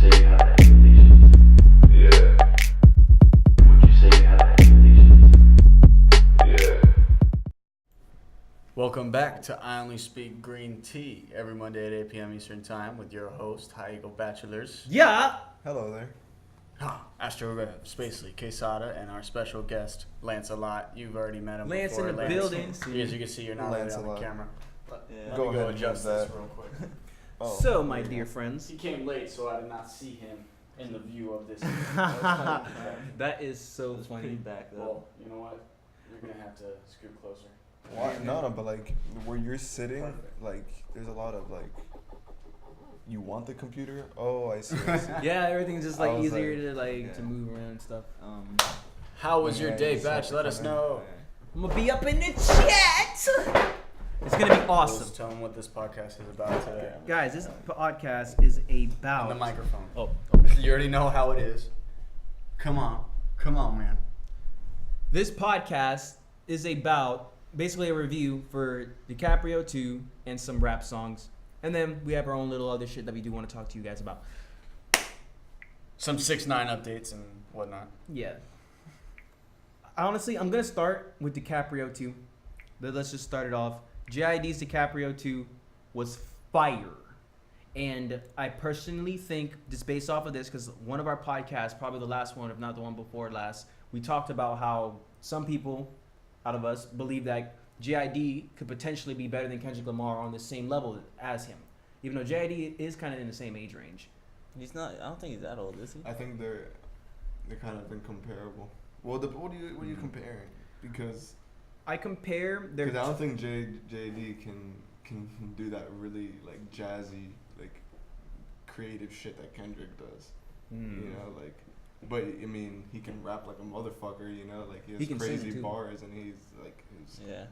say you have expectations? Yeah. Would you say you have expectations? Yeah. Welcome back to I Only Speak Green Tea every Monday at 8 p.m. Eastern Time with your host, High Eagle Bachelors. Yeah. Hello there. Astro Rev, Spacely, Kaysada, and our special guest, Lancelot. You've already met him Lance before. in the building. As you can see, you're not really on the Lancelot. camera. Yeah. Let Go me ahead go and adjust use this that. real quick. Oh, So, my there you dear go. friends, He came late, so I did not see him in the view of this. that is so It's funny. pretty backed up. Well, you know what? You're going to have to scoot closer. Why? No, but like where you're sitting, Perfect. like there's a lot of like. You want the computer? Oh, I see. I see. Yeah, everything's just I like was easier like, to like yeah. to move around and stuff. How was your Yeah, day, you just have Batch? to Let come us in. know. I'm gonna be up in the chat. It's gonna be awesome, Just tell them what this podcast is about today. guys. This podcast is On about. the microphone. Oh, You already know how it is. Come on, man. this podcast is about basically a review for Dicaprio 2 and some rap songs, and then we have our own little other shit that we do want to talk to you guys about. Some 6ix9ine updates and whatnot. Yeah. Honestly, I'm going to start with DiCaprio 2. Let's just start it off. JID's DiCaprio 2 was fire. And I personally think, just based off of this, because one of our podcasts, probably the last one, if not the one before last, we talked about how some people out of us believe that JID could potentially be better than Kendrick Lamar on the same level as him. Even though JID is kind of in the same age range. He's not. I don't think he's that old, is he? I think they're kind of incomparable. Well, what are you comparing? Because I compare their... I don't think JD can do that really like jazzy like creative shit that Kendrick does. You know, like. But I mean, he can rap like a motherfucker. You know, like he He has can sing, crazy too. bars, and he's like his Yeah.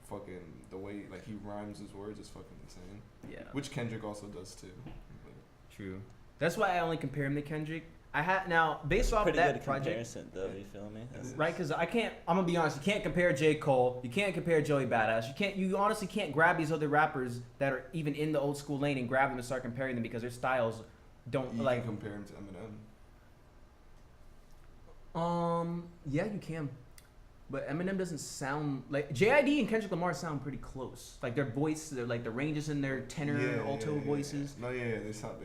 fucking the way like he rhymes his words is fucking insane. Yeah. Which Kendrick also does too. But True. That's why I only compare him to Kendrick. I had now based off Pretty that good project, comparison, though. You feel me? That's- right? Because I can't. I'm gonna be honest. You can't compare J. Cole. You can't compare Joey Badass. You can't. You honestly can't grab these other rappers that are even in the old school lane and grab them and start comparing them because their styles don't you like. can compare him to Eminem. Yeah, you can. But Eminem doesn't sound like JID and Kendrick Lamar sound pretty close. Like their voice, they're like the ranges in their tenor, alto voices. No, they sound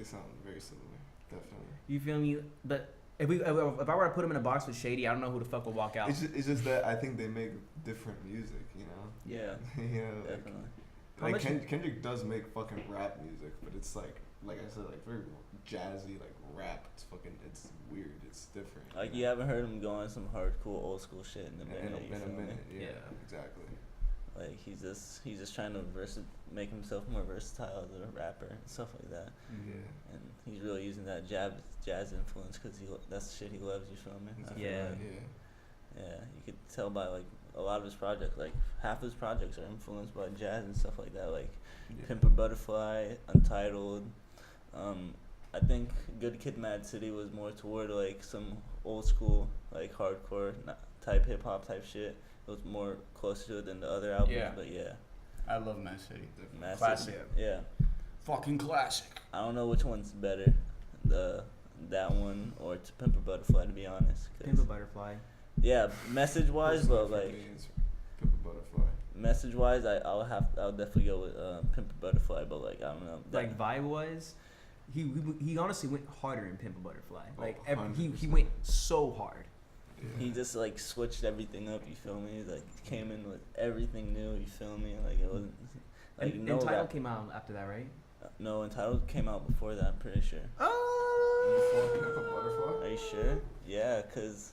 very similar, definitely. You feel me? But if I were to put them in a box with Shady, I don't know who the fuck would walk out. It's just that I think they make different music, you know. Yeah. You know, Definitely. How like much- Kendrick does make fucking rap music, but it's like I said, like very jazzy, like rap. It's weird. It's different. Like you haven't heard him go on some hardcore old school shit in a minute. you in a feel me? minute, yeah, Yeah. exactly. Like he's just trying to make himself more versatile as a rapper and stuff like that. Yeah. And he's really using that jazz influence because that's the shit he loves. You feel me? I feel Yeah. like, Yeah. yeah. You could tell by like a lot of his projects. Like half of his projects are influenced by jazz and stuff like that. Like Yeah. Pimp a Butterfly, Untitled. I think Good Kid, Mad City was more toward like some old school like hardcore type hip hop type shit. It was more closer to it than the other albums. Yeah. But yeah, I love Mad City. Mad Classic. City, yeah. Fucking classic. I don't know which one's better, that one or To Pimp a Butterfly, to be honest. 'Cause Pimp a Butterfly. yeah, message wise, but Personally, for like me, it's Pimp a Butterfly. message wise, I'll definitely go with Pimp a Butterfly. But like I don't know, Like vibe wise, he honestly went harder in Pimp a Butterfly. Like he 100%. went so hard. Yeah. he just like switched everything up. You feel me? Like came in with everything new. You feel me? Like it wasn't like And no Entitled rap. came out after that, right? No, Entitled came out before that. I'm pretty sure. Before Pimp a Butterfly. Are you sure? Yeah, cause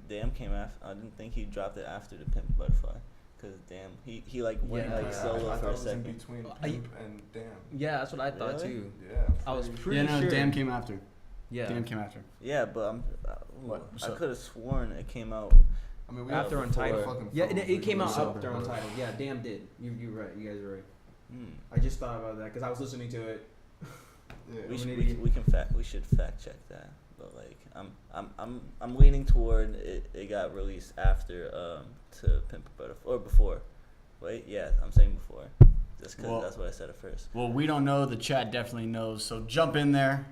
Damn came after. I didn't think he dropped it after the Pimp a Butterfly. Cause Damn, he like went Yeah, like yeah, solo I for thought a it was in second. between I- Pimp and Damn. Yeah, that's what I thought Really? too. Yeah. I was pretty pretty Yeah, no, sure. Damn came after. Yeah. Damn came after. Yeah, but What? I So- could have sworn it came out. I mean, we After have Untitled. fucking Yeah, phones, it we came can out look after up. Untitled. Yeah, Damn did. You're right. You guys are right. Hmm. I just thought about that because I was listening to it. Yeah. We I'm should an idiot. we should fact check that. But like I'm leaning toward it got released after To Pimp a Butterfly or before. Wait, yeah, I'm saying before. Just because Well- that's what I said at first. Well, we don't know. The chat definitely knows. So jump in there.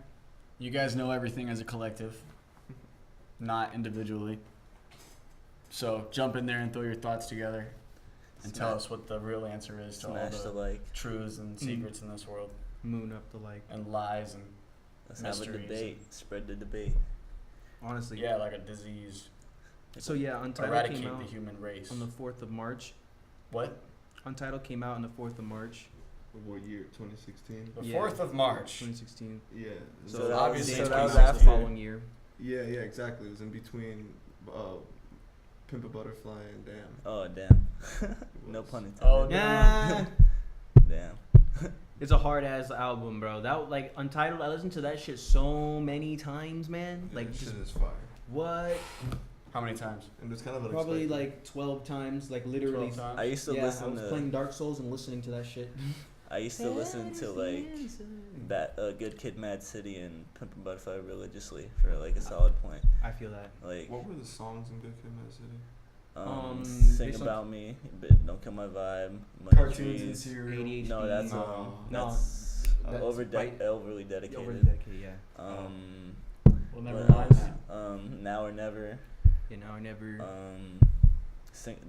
You guys know everything as a collective, not individually. So jump in there and throw your thoughts together and tell us what the real answer is to all Smash the the like. truths and secrets in this world Moon up the like. and lies and Let's have a mysteries. debate. Spread the debate. Honestly. Yeah, like a disease. So yeah, Untitled Eradicate came out the human race. on the 4th of March. What? Untitled came out on the 4th of March, What year? 2016. The Yeah. 4th of March. 2016. Yeah. So So that obviously so it's that been was out the after. following year. Yeah, exactly. It was in between Pimp a Butterfly and Damn. Oh damn. No pun intended. Oh, Yeah. Damn. It's a hard ass album, bro. That like Untitled. I listened to that shit so many times, man. Yeah, Like that just shit is fire. what? How many times? And it's kind of Probably unexpected. like 12 times, like literally. 12 times? I used to Yeah, I listen was to. playing Dark Souls and listening to that shit. I used to listen to like that Good Kid, Mad City and Pimp a Butterfly religiously for like a solid point. I feel that. Like What were the songs in Good Kid, Mad City? Sing based on- About Me, but Don't Kill My Vibe, Money Cartoons and Trees. cereal. ADHD. No, that's No. that's That's overly dedicated. Overly dedicated, yeah. Well, never what mind else? that. Now or Never. You know, I never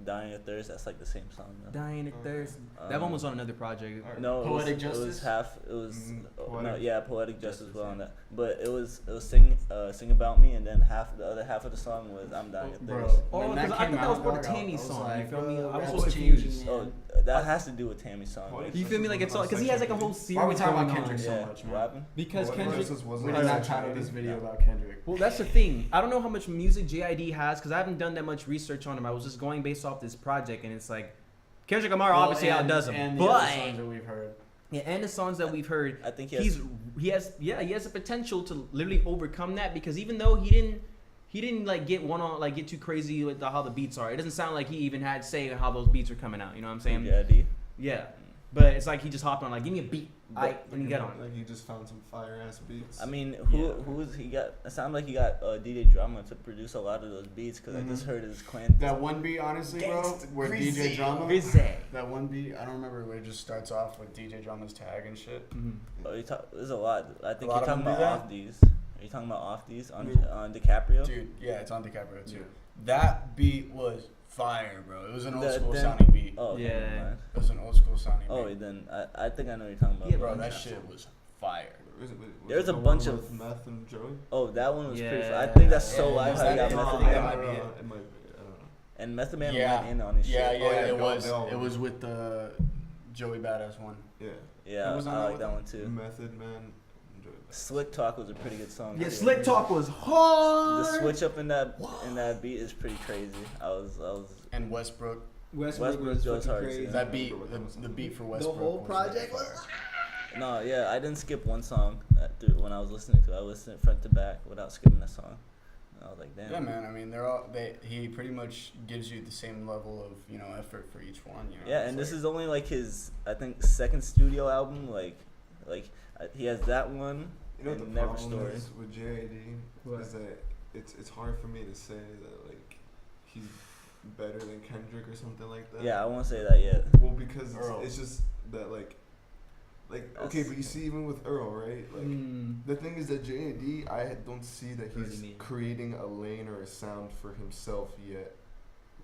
Dying of Thirst. That's like the same song. Though. dying of thirst. That one was on another project. No, Poetic it was Justice? half. It was Poetic Poetic Justice Justice, well on yeah. that. But it was Sing About Me, and then the other half of the song was I'm Dying of Bro, Thirst. Oh, when because that I came thought that was out, more the dog, Tammy I was song. like, You feel me? bro, I was that's so changing, confused. man. Oh, that has to do with Tammy's song. Poetic Right? You feel me? Like it's all because he has like a whole series. Why are we talking about going Kendrick on. so Yeah, much, man? rapping. Because Poetic Kendrick. Justice wasn't We on did not that title track. this video No. about Kendrick. Well, that's the thing. I don't know how much music JID has because I haven't done that much research on him. I was just going based off this project, and it's like Kendrick Lamar obviously outdoes him, and but the other songs that we've heard. yeah, and the songs that we've heard, I think he has the potential to literally overcome that because even though he didn't like get too crazy with how the beats are. It doesn't sound like he even had say how those beats are coming out. You know what I'm saying? JID. Yeah. But it's like he just hopped on like give me a beat, But- and you get on. Like you just found some fire ass beats. I mean, Yeah. who's he got? It sounded like he got DJ Drama to produce a lot of those beats because I just heard his clan. That one beat, honestly, bro, where DJ Drama. Rizzy. That one beat, I don't remember where it just starts off with DJ Drama's tag and shit. Mhm. There's a lot. I think A lot you're of talking them about do off these. Are you talking about off these on Dicaprio? Dude, yeah, it's on Dicaprio too. Yeah. That beat was fire, bro. It was an old That- school then- sounding beat. Oh, Yeah. never mind. It was an old school sounding Oh, beat. then I think I know what you're talking about. Yeah, Bro, that shit was fire. There's a the bunch one of- with Meth and Joey. Oh, that one was pretty. Yeah. I think that's so Yeah, live how you got that- Method yeah, Man. might be it. It might be. I don't know. And Method Man Yeah. went in on his Yeah, shit. yeah, Oh, yeah, it they all- was. they all It were. was with the Joey Badass one. Yeah. Yeah, Who was on I that like with that him? one too. Method Man. and Joey Badass. Slick Talk was a pretty good song. Yeah, too. Slick Talk was hard. The switch up in that beat is pretty crazy. I was And Westbrook. Westbrook was goes fucking hard, crazy. too. That beat, the beat for Westbrook. whole was project really was- fire. No, yeah, I didn't skip one song when I was listening to it. I listened front to back without skipping a song. I was like, damn. Yeah, man. I mean, he pretty much gives you the same level of effort for each one. You know? Yeah, It's and this like- is only like his, I think, second studio album. Like he has that one. You know what the and Never problem Story. is with JID What? is that it's hard for me to say that like he's better than Kendrick or something like that. Yeah, I won't say that yet. Well, because Earl. it's just that like okay, That's- but you see even with Earl, right? Like the thing is that JID, I don't see that What do he's you mean? creating a lane or a sound for himself yet.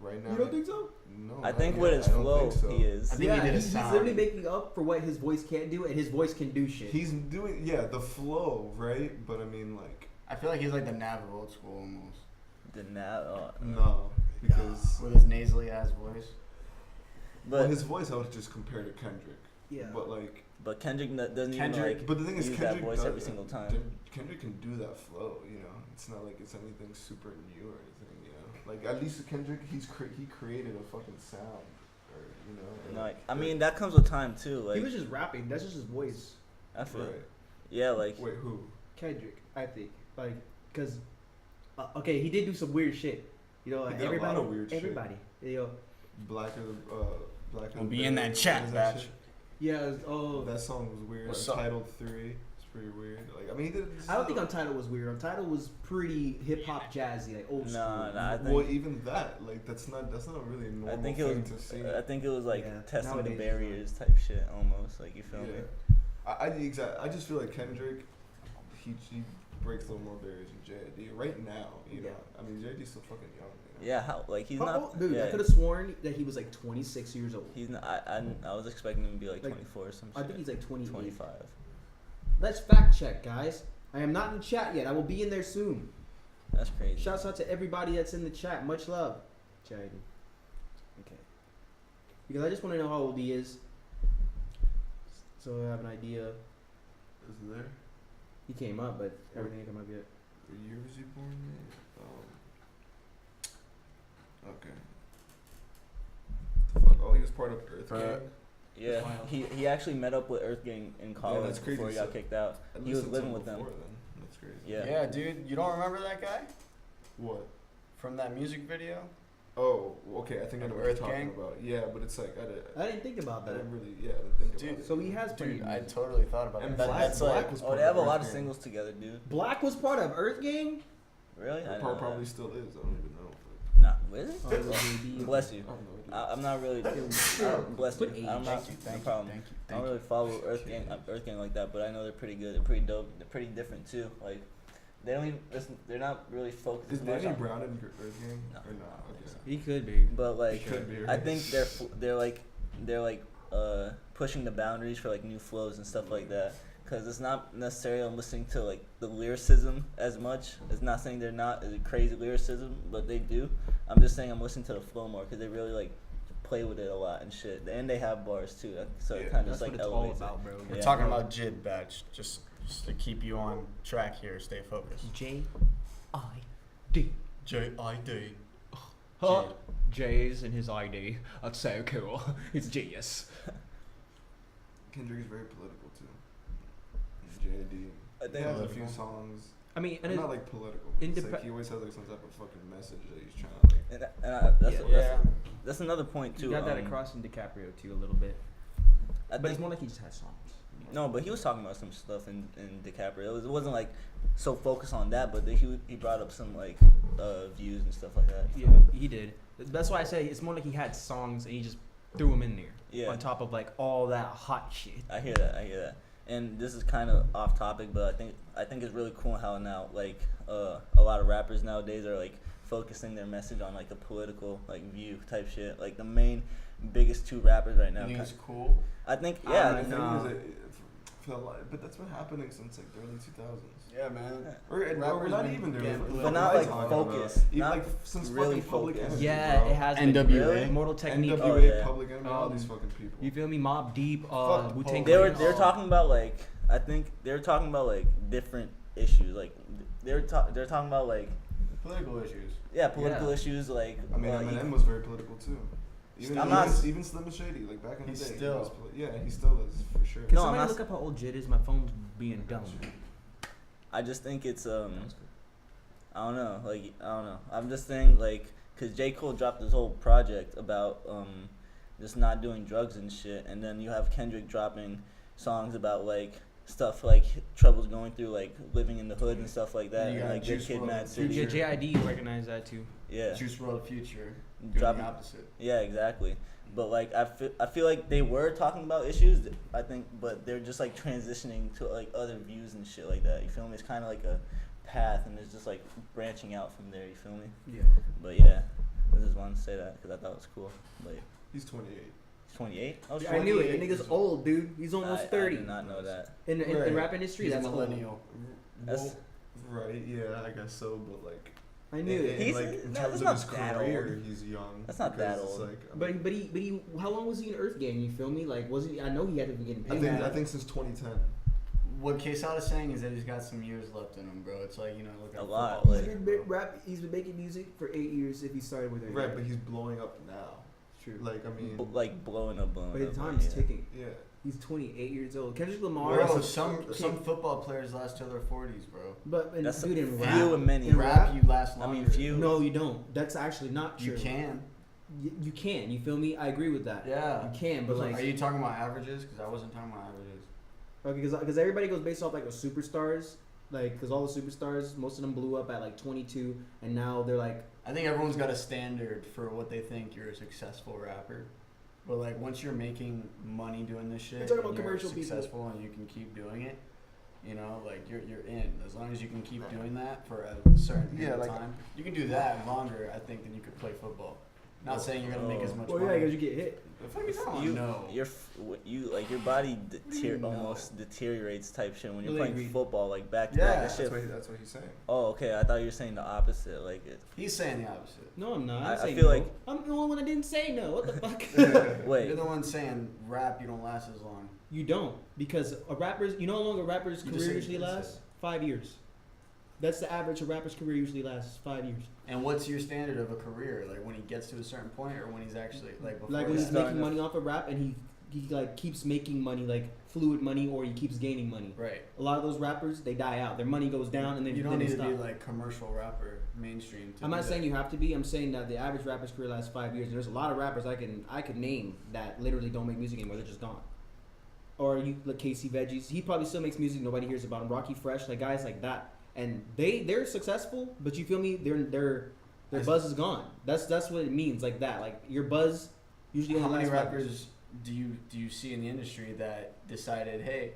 Right now. You don't think so? No. I think yeah, with his I don't flow, think so. he is. I think he did a he's sound. literally making up for what his voice can't do, and his voice can do shit. He's doing the flow, right? But I mean like I feel like he's like the Nav of old school almost, The now, no, because with his nasally ass voice. but his voice I would just compare to Kendrick. yeah. But like Kendrick doesn't even Kendrick- like but the thing is use Kendrick that voice does every it. single time. Kendrick can do that flow, you know. It's not like it's anything super new or anything, you know. Like at least Kendrick, he created a fucking sound, or you know. Like, I mean, that comes with time too. he Like, was just rapping. That's just his voice. I feel, right. yeah, like, Wait, who? Kendrick, I think, like, cause, okay, he did do some weird shit. You know, He did a lot everybody, of weird shit. everybody. You know, Black We'll be in that chat, batch. shit? yeah. It was, oh, That song was weird. What's up? Untitled 3. It's pretty weird. Like I mean, he did. I don't think Untitled was weird. Untitled was pretty hip hop jazzy, like old school. Nah, I think. Well, even that, like that's not really a normal I think thing it to see. was. I think it was like Yeah, testing the nowadays it's barriers type shit, almost. Like, you feel me? I just feel like Kendrick, he breaks a little more barriers than JID right now. You know, Yeah. I mean, JID's still fucking young. You know? Yeah, how like he's How not. old- dude, yeah, I could have sworn that he was like 26 years old. he's not. I was expecting him to be like Like, 24 or some I shit. think he's like 28. 25. Let's fact check, guys. I am not in chat yet. I will be in there soon. That's crazy. Shouts out to everybody that's in the chat. Much love, JID. Okay. Because I just want to know how old he is, so I have an idea. Is it there? He came up, but everything ain't come up yet. What year was he born? Okay. The fuck? Oh, he was part of Earth Gang. Yeah, he actually met up with Earth Gang in college that's crazy. before he got So- kicked out. I He was listened to living him with them. before then. That's crazy. Yeah. Yeah, dude. You don't remember that guy What? from that music video? Oh, okay. I think I know what Earth you're talking Gang? about. Yeah, but it's like I didn't think about that. didn't really. Yeah, I didn't think Dude, about it. So he has plenty Dude, of I music. totally thought about And that. Black- That's Black like, was Oh, part they have a Earth lot of Gang. singles together, dude. Black was part of Earth Gang. Really? I Or didn't know probably that. still is. I don't even know. Nah, really? Oh, JD. Bless you. I have no idea. I'm not really. Bless you. Put age. I'm not. Thank you, No thank problem. you, thank you, I thank don't you. really follow Earth Gang like that, but I know they're pretty good. They're pretty dope. They're pretty different too. Like, they don't even. They're not really focused Is much Danny on. Brown in Earth Gang? No. Or not? Okay. He could be. But like, He could be, I right? think they're like pushing the boundaries for like new flows and stuff like that. Cause it's not necessarily I'm listening to like the lyricism as much. It's not saying they're not crazy lyricism, but they do. I'm just saying I'm listening to the flow more because they really like play with it a lot and shit. And they have bars too, so it Yeah, kind of That's just what like it's all elevates about, bro. We're Yeah. talking about JID batch, just to keep you on track here. Stay focused. JID. JID. Huh? J's in his ID. That's so cool. It's genius. Kendrick is very political too. And JID. I He think has a political. few songs. I mean, And and not like political. But it's indep- like he always has like some type of fucking message that he's trying to like. that's another point too. you got that across in Dicaprio too a little bit. I But it's think more like he just has songs. no, but he was talking about some stuff in Dicaprio. It wasn't like so focused on that, but he brought up some like views and stuff like that. Yeah, he did. That's why I say it's more like he had songs and he just threw them in there. Yeah. On top of like all that hot shit. I hear that. And this is kind of off topic, but I think it's really cool how now like a lot of rappers nowadays are like focusing their message on like the political like view type shit. Like the main biggest two rappers right now. You think it's cool? I think I yeah. think no. but that's been happening since like the early 2000s. Yeah, man. Or we're Rappers not been even there. getting What political. But not, am I like, talking focused. about? Even Not like since really fucking Public focused. Enemy. Yeah, bro. it has been. NWA. Mortal Technique. NWA, Oh, yeah. Public Enemy, all these Um, fucking people. You feel me? Mob Deep. Fuck Wu-Tang They They Clan. were talking about like I think they were talking about like different issues. Like they're talking about like Political issues. political Yeah. issues like I mean, Eminem was very political too. I'm not- Even Slim and Shady, like back in the He's day. still- He was he still is for sure. Can No, I'm somebody not look up how old JID is? My phone's being dumb. I just think it's I don't know. I'm just saying like because J. Cole dropped this whole project about just not doing drugs and shit, and then you have Kendrick dropping songs about like stuff like troubles going through like living in the hood and stuff like that, You and got like Good Juice Kid, WRLD Mad Future. City. Yeah, JID recognized that too. Yeah, Juice WRLD Future. Doing Dropping- the opposite. yeah, exactly. But like I feel like they were talking about issues, I think, but they're just like transitioning to like other views and shit like that. You feel me? It's kind of like a path, and it's just like branching out from there. You feel me? Yeah. But yeah, I just wanted to say that because I thought it was cool. But He's 28. he's 28. Oh, I knew it. The 28 nigga's is- old, dude. He's almost I 30. did not know that. In Right. rap industry, He's that's a old. millennial. That's- Right, yeah, I guess so, but like. I knew it. He's- like in that's terms of not his that career, old. he's young. That's not that because it's old. Like, I mean, But he, how long was he in Earth Gang? You feel me? Like, wasn't he? I know he had to be getting I paid. think man. I think since 2010. What Kaysadas is saying is that he's got some years left in him, bro. It's like, look at A lot, football like- players, bro. He's been making music for 8 years. If he started with Earth Right, Gang. but he's blowing up now. True. Like I mean, Like blowing up. But his like, time's yeah. ticking. yeah. He's 28 years old. Kendrick Lamar. Bro, is- some okay, football players last till their 40s, bro. But and, That's dude, in few rap, and many. in Rap, rap, you last I longer. mean, few. no, you don't. That's actually not true. You can. You can. You feel me? I agree with that. Yeah. You can, but like, Are you talking about averages? Because I wasn't talking about averages. because everybody goes based off like the superstars, like because all the superstars, most of them blew up at like 22, and now they're like, I think everyone's got a standard for what they think you're a successful rapper. But like once you're making money doing this shit, You're talking and about commercial people. successful and you can keep doing it, You know, like you're in. As long as you can keep doing that for a certain period of time, you can do that longer. I think than you could play football. Not saying you're gonna make as much Well, yeah, money. because you get hit. The fuck is that? No. You like your body almost deteriorates type shit when you're Really playing agree. football like back to Yeah, back. That That's shit. what he's saying. Oh, okay. I thought you were saying the opposite. Like it. He's saying the opposite. No, I'm not. I I feel no. like- I'm the only one that didn't say no. What the fuck? Wait. You're the one saying rap. You don't last as long. You don't, because a rapper's. You know how long a rapper's You just career said usually you did lasts? say. 5 years. That's the average a rapper's career usually lasts. 5 years. And what's your standard of a career? Like when he gets to a certain point, or when he's actually like before? Like when that? he's making money off of rap and he like keeps making money, like fluid money, or he keeps gaining money. Right. A lot of those rappers, they die out. Their money goes down, and then You don't then need they to stop. be like commercial rapper, mainstream. I'm not saying you have to be. I'm saying that the average rapper's career lasts 5 years. There's a lot of rappers I could name that literally don't make music anymore. They're just gone. Or you like Casey Veggies. He probably still makes music. Nobody hears about him. Rocky Fresh, like guys like that. And they're successful, but you feel me? Their buzz is gone. That's what it means, like that. Like your buzz usually How only many lasts 5 years. rappers do you see in the industry that decided, hey,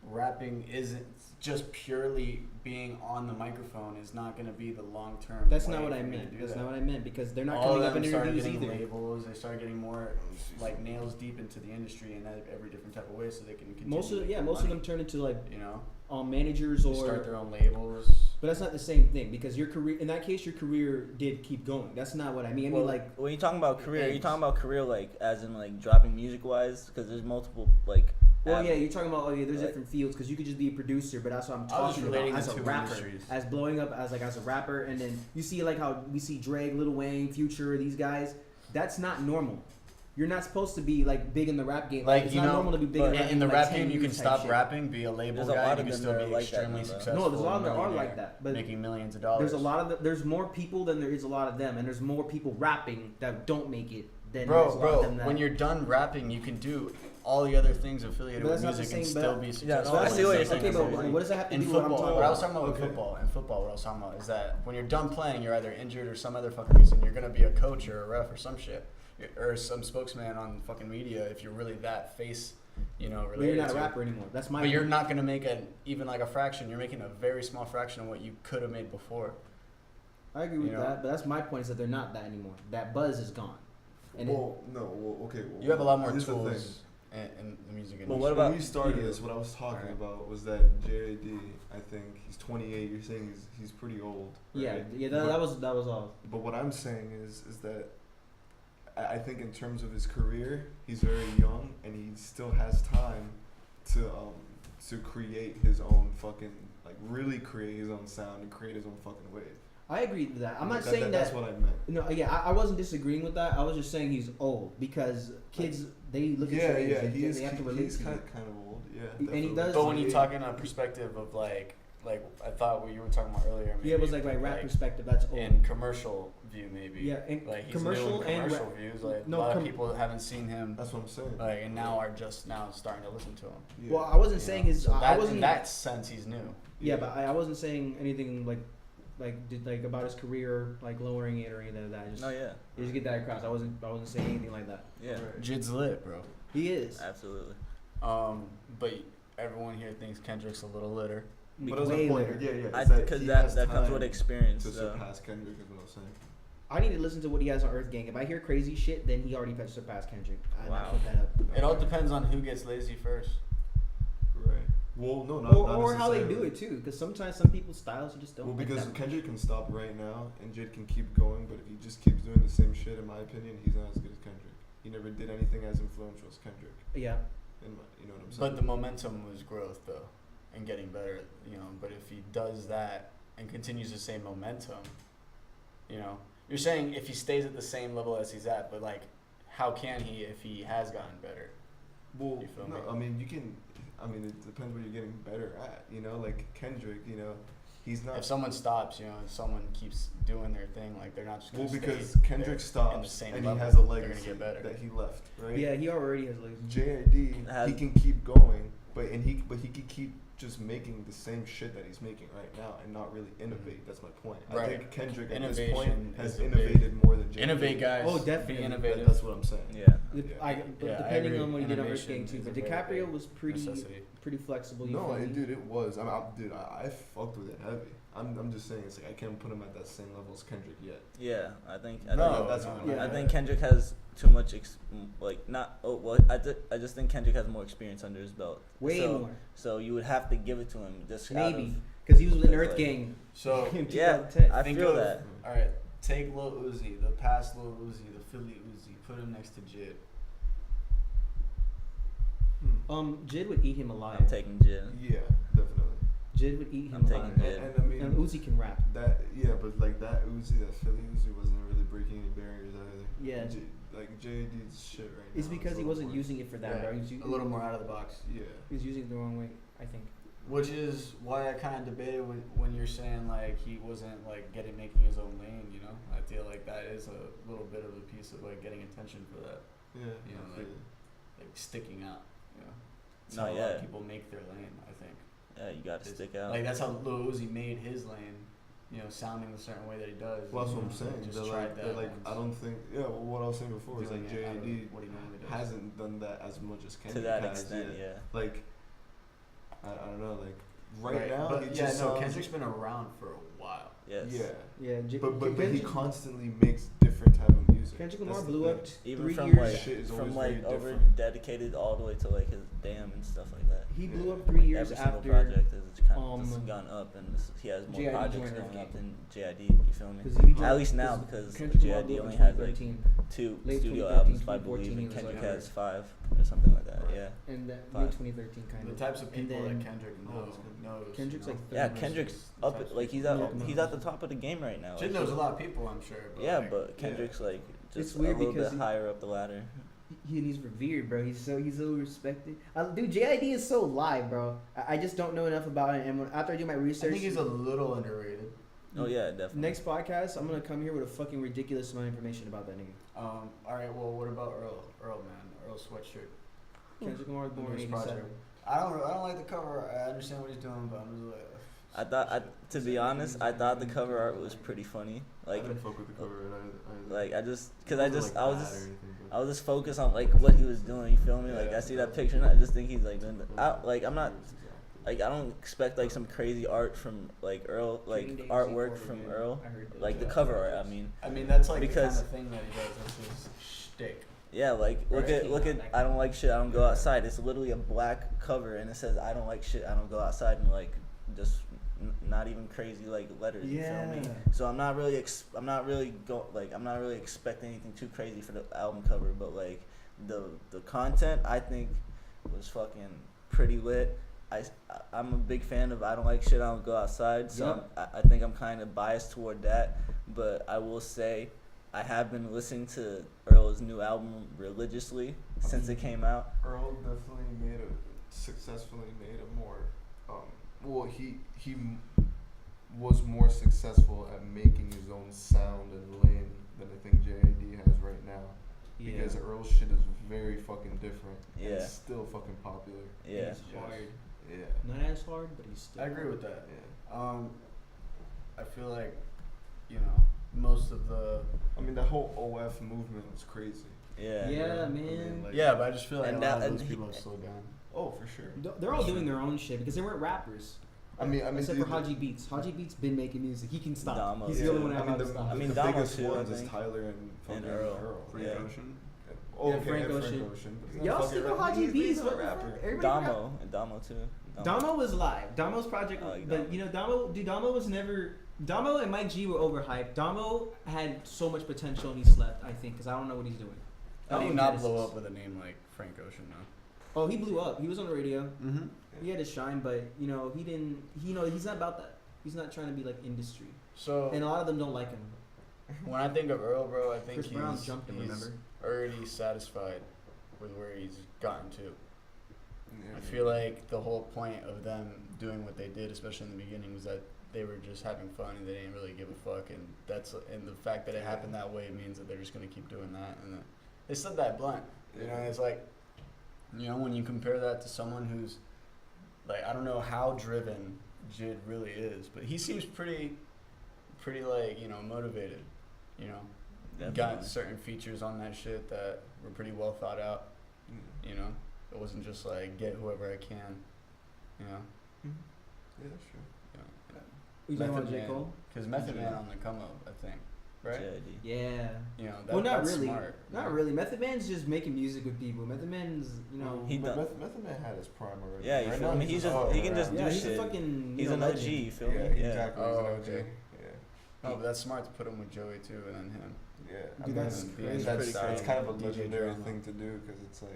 rapping isn't just purely being on the microphone is not going to be the long term. That's not what I meant. That's not what I meant, because they're not All coming of up in them started interviews getting either. labels. They started getting more like nails deep into the industry in every different type of way, so they can continue. Most of making most of money, them turn into like you know, managers they start or. their own labels. But that's not the same thing, because your career, in that case, your career did keep going. That's not what I mean. I mean, like, when you're talking about career, ends. you're talking about career like as in like dropping music wise, because there's multiple like. well, yeah, avenues. you're talking about, there's Like- different fields, because you could just be a producer, but that's what I'm I was talking relating about, as the a two rapper, industries. as blowing up as a rapper, and then you see like how we see Drake, Lil Wayne, Future, these guys. That's not normal. You're not supposed to be like big in the rap game. Like it's you not know, normal to be big in, rap in the game, rap like 10 game, you can years type stop shit. rapping, be a label There's a guy, lot and you of can them still that be are like that, extremely though. successful. No, there's a lot of them that are millionaire, like that, but making millions of dollars. there's a lot of there's more people than there is a lot of them, and there's more people rapping that don't make it than there's a lot of them that. When you're done rapping, you can do all the other things affiliated But with that's not music the and same, still but- be Yeah, successful. no, I see what you're saying. Okay, but what does that have to in do with what I'm football, talking what I about? was talking about with Okay. football, in football, what I was talking about is that when you're done playing, you're either injured or some other fucking reason. You're gonna be a coach or a ref or some shit, or some spokesman on fucking media if you're really that face, related. But you're not a to. rapper anymore. That's my. But you're not gonna make even like a fraction. You're making a very small fraction of what you could have made before. I agree with you know? that, but that's my point, is that they're not that anymore. That buzz is gone. And okay. Well, You have a lot more here's the tools in the music industry. But what when about we started you? this, what I was talking Alright. about was that JID, I think he's 28. You're saying he's pretty old. yeah, right? yeah, But- that was all. But what I'm saying is that I think in terms of his career, he's very young and he still has time to create his own fucking, like, really create his own sound and create his own fucking wave. I agree with that. I'm not That- saying that's that. what I meant. No, yeah, I wasn't disagreeing with that. I was just saying he's old, because kids, they look at your age, they have to relate he's to you. kind of old. Yeah, And he definitely. does- But when you talk in a perspective of like I thought what you were talking about earlier. Maybe, Yeah, it was like rap perspective. That's old. in commercial view maybe. Yeah, in like he's commercial new in and commercial rap- views. Like no, a lot of people haven't seen him. That's what I'm saying. Like and now are just now starting to listen to him. Yeah. Well, I wasn't you saying know? his. So I that, wasn't. in that sense he's new. Yeah, but I wasn't saying anything like about his career, like lowering it or anything like that. I just, No, yeah, you just get that across. I wasn't saying anything like that. yeah, Right. JID's lit, bro. He is. absolutely. But everyone here thinks Kendrick's a little litter. But as a Way point, later. yeah, Because he that has comes time with experience. to So. surpass Kendrick is what I'm saying. I need to listen to what he has on Earth Gang. If I hear crazy shit, then he already surpassed Kendrick. I Wow. put that up. It all depends on who gets lazy first. Right. Well, no, not Or how they do necessarily. it too, because sometimes some people's styles you just don't. Well, like because that much. Kendrick can stop right now and Jid can keep going, but if he just keeps doing the same shit, in my opinion, he's not as good as Kendrick. He never did anything as influential as Kendrick. Yeah. You know what I'm saying? But the momentum was growth though, and getting better. But if he does that and continues the same momentum, you're saying if he stays at the same level as he's at, but like, how can he if he has gotten better? well, you feel no, me? I mean, you can. I mean, it depends what you're getting better at. Like Kendrick. He's not. If someone stops, someone keeps doing their thing, like they're not just gonna Well, because stay Kendrick there in the stops same and level, he has a they're legacy gonna get better. that he left, right? Yeah, he already has legs. JID, Has- he can keep going, but he can keep just making the same shit that he's making right now and not really innovate. That's my point. I Right. think Kendrick at Innovation this point has is a innovated more than Jay. Innovate, guys. Oh, definitely. Be innovative. That's what I'm saying. Yeah. But Yeah. I depending agree. on what he did on Earth Innovation Gang too. is But a very DiCaprio big was pretty necessity. flexible. You No, feel me? dude, it was. Dude, I fucked with it heavy. I'm just saying, it's like I can't put him at that same level as Kendrick yet. Yeah, I think. No, that's no, what no. Yeah. I think Kendrick has too much, I just think Kendrick has more experience under his belt. Way so, more. So you would have to give it to him. Just Maybe because he was in Earth like- Gang So in Yeah, 2010. I think feel of- that. all right, take Lil Uzi, the past Lil Uzi, the Philly Uzi, put him next to JID. JID would eat him alive. I'm taking Jid. Yeah, definitely. JID would eat him I'm taking alive. Jid. And I mean, And Uzi can rap. that but like that Uzi, that Philly Uzi wasn't really breaking any barriers either. Yeah. Like JD's shit right now. It's is because a he little wasn't more- using it for that, bro. a little more out of the box. Yeah. He was using it the wrong way, I think. Which is why I kind of debated when you're saying like he wasn't like making his own lane. You know, I feel like that is a little bit of a piece of like getting attention for that, Yeah. You know, I feel like sticking out. You know, it's No, how a lot yeah. of people make their lane. I think. Yeah, you got to It's- stick out. Like that's how Lil Uzi made his lane. You know, sounding the certain way that he does. Well, that's what you I'm know, saying. Just They're tried like, that they're like once. I don't think. Yeah, well, what I was saying before is Doing like it out of JID what he normally does. hasn't done that as much as Kendrick to that has extent, yet. yeah. Like, I don't know. Like right now, but it yeah, just no, sounds- Kendrick's been around for a while. Yes. Yeah. Yeah, But he Kendrick, constantly makes different type of music. Kendrick That's Lamar the blew thing. up Even 3 from years. like Shit is from always like very over different. dedicated all the way to like his Damn and stuff like that. He blew Yeah. up 3 years Every single after project has kind of just um, gone up, and he has more JID projects joined Earth going up Gang. than JID. You feel me? because he At least now, because Kendrick Lamar JID blew up only in has like 2013, 2 late studio 2013, albums, I 2014, believe, he and was Kendrick like- has 5 or something like that. Yeah. and late 5. 2013 kind The of. types of And people then- that Kendrick knows. Kendrick's you know? like Yeah, third. Kendrick's The up. types of Like he's people at that he's knows. at the top of the game right now. JID Like, knows a lot of people, I'm sure. But Yeah, like, but Kendrick's like It's just a weird little because bit he- higher up the ladder. He's revered, bro. He's so respected. Dude, JID is so live, bro. I just don't know enough about it. And after I do my I research, think he's a little underrated. Oh yeah, definitely. next podcast, I'm gonna come here with a fucking ridiculous amount of information about that nigga. All right. Well, what about Earl? Earl, man, Earl Sweatshirt. Kendrick Lamar was born in Newest 87. project. I don't like the cover. I understand what he's doing, but I'm just like. To be honest, I thought the cover art was pretty funny. Like, I didn't fuck with the cover either. like I just, It cause I wasn't, just, like, I was bad just, or anything, but- I was just focused on like what he was doing. You feel me? Like Yeah. I see that picture and I just think he's like doing. I'm not. Like I don't expect like some crazy art from like Earl, like Green Day, artwork Z4 from again. Earl, I heard that. like the Yeah. cover art. I mean, I mean, that's like Because- the kind of thing that he does. That's his shtick. yeah, like look Right. at I don't like shit. I don't go outside. It's literally a black cover and it says I don't like shit. I don't go outside and like just not even crazy like letters. You feel me? Yeah. So I'm not really I'm not really expecting anything too crazy for the album cover, but like the content I think was fucking pretty lit. I'm a big fan of I don't like shit, I don't go outside, so I think I'm kind of biased toward that, but I will say I have been listening to Earl's new album religiously since it came out. Earl definitely successfully made a more well he was more successful at making his own sound and lane than I think JID has right now. Because Earl's shit is very fucking different. And Yeah. it's still fucking popular. Yeah. He's hard. Yeah. Not as hard, but he's still. I agree with that. Yeah. I feel like, you know, most of the. I mean, the whole OF movement was crazy. Yeah. Yeah, I man. mean, like- Yeah, but I just feel like And a lot that- of those and people he- have slowed down. Oh, for sure. They're all doing their own shit because they weren't rappers. I mean, Except dude, for Haji Beats. Haji Beats been making music. He can stop. Damo, He's the yeah. only one I that mean, knows the, to stop. I mean, the Damo biggest too, I ones is think. Tyler and fucking Earl. Frank Yeah. Ocean. Oh, Yeah, okay, Frank and Ocean. But he's Y'all not still fucking know Haji he's Beats? not What a the fuck? rapper. Everybody Damo too. Damo was live. Damo's project, I like but Damo. you know, Damo was never. Damo and Mike G were overhyped. Damo had so much potential and he slept, I think, because I don't know what he's doing. How do you Damo not blow Genesis. up with a name like Frank Ocean now? Oh, he blew up. He was on the radio. Mm-hmm. He had his shine, but you know, he didn't. You know, he's not about that. He's not trying to be like industry, So and a lot of them don't like him. when I think of Earl, bro, I think Chris he's, Brown jumped him. he's Remember? already satisfied with where he's gotten to. Yeah, I feel like the whole point of them doing what they did, especially in the beginning, was that they were just having fun and they didn't really give a fuck. And the fact that it happened that way means that they're just gonna keep doing that. And they said that blunt, you know. It's like, you know, when you compare that to someone who's like I don't know how driven JID really is, but he seems pretty like, you know, motivated. You know, got Definitely. certain features on that shit that were pretty well thought out. Yeah. You know, it wasn't just like get whoever I can. You know, Yeah, that's true. You talking about J. Cole? Because Method Man on the come up, I think, right? JID. Yeah. You know, that, Well, not that's really. smart. Not really. Method Man's just making music with people. Method Man's, you know. He But done- Method Man had his prime already. Yeah, you Right feel now me? He's just all he can around. just do Yeah, he's shit. a fucking. He's you know, an OG. legend. You feel Yeah, me? exactly. Oh, He's an OG. okay. Yeah. Oh, but that's smart to put him with Joey too, and then him. Yeah. Dude, that's And crazy. that's Pretty crazy. It's kind of a DJ legendary drama. thing to do because it's like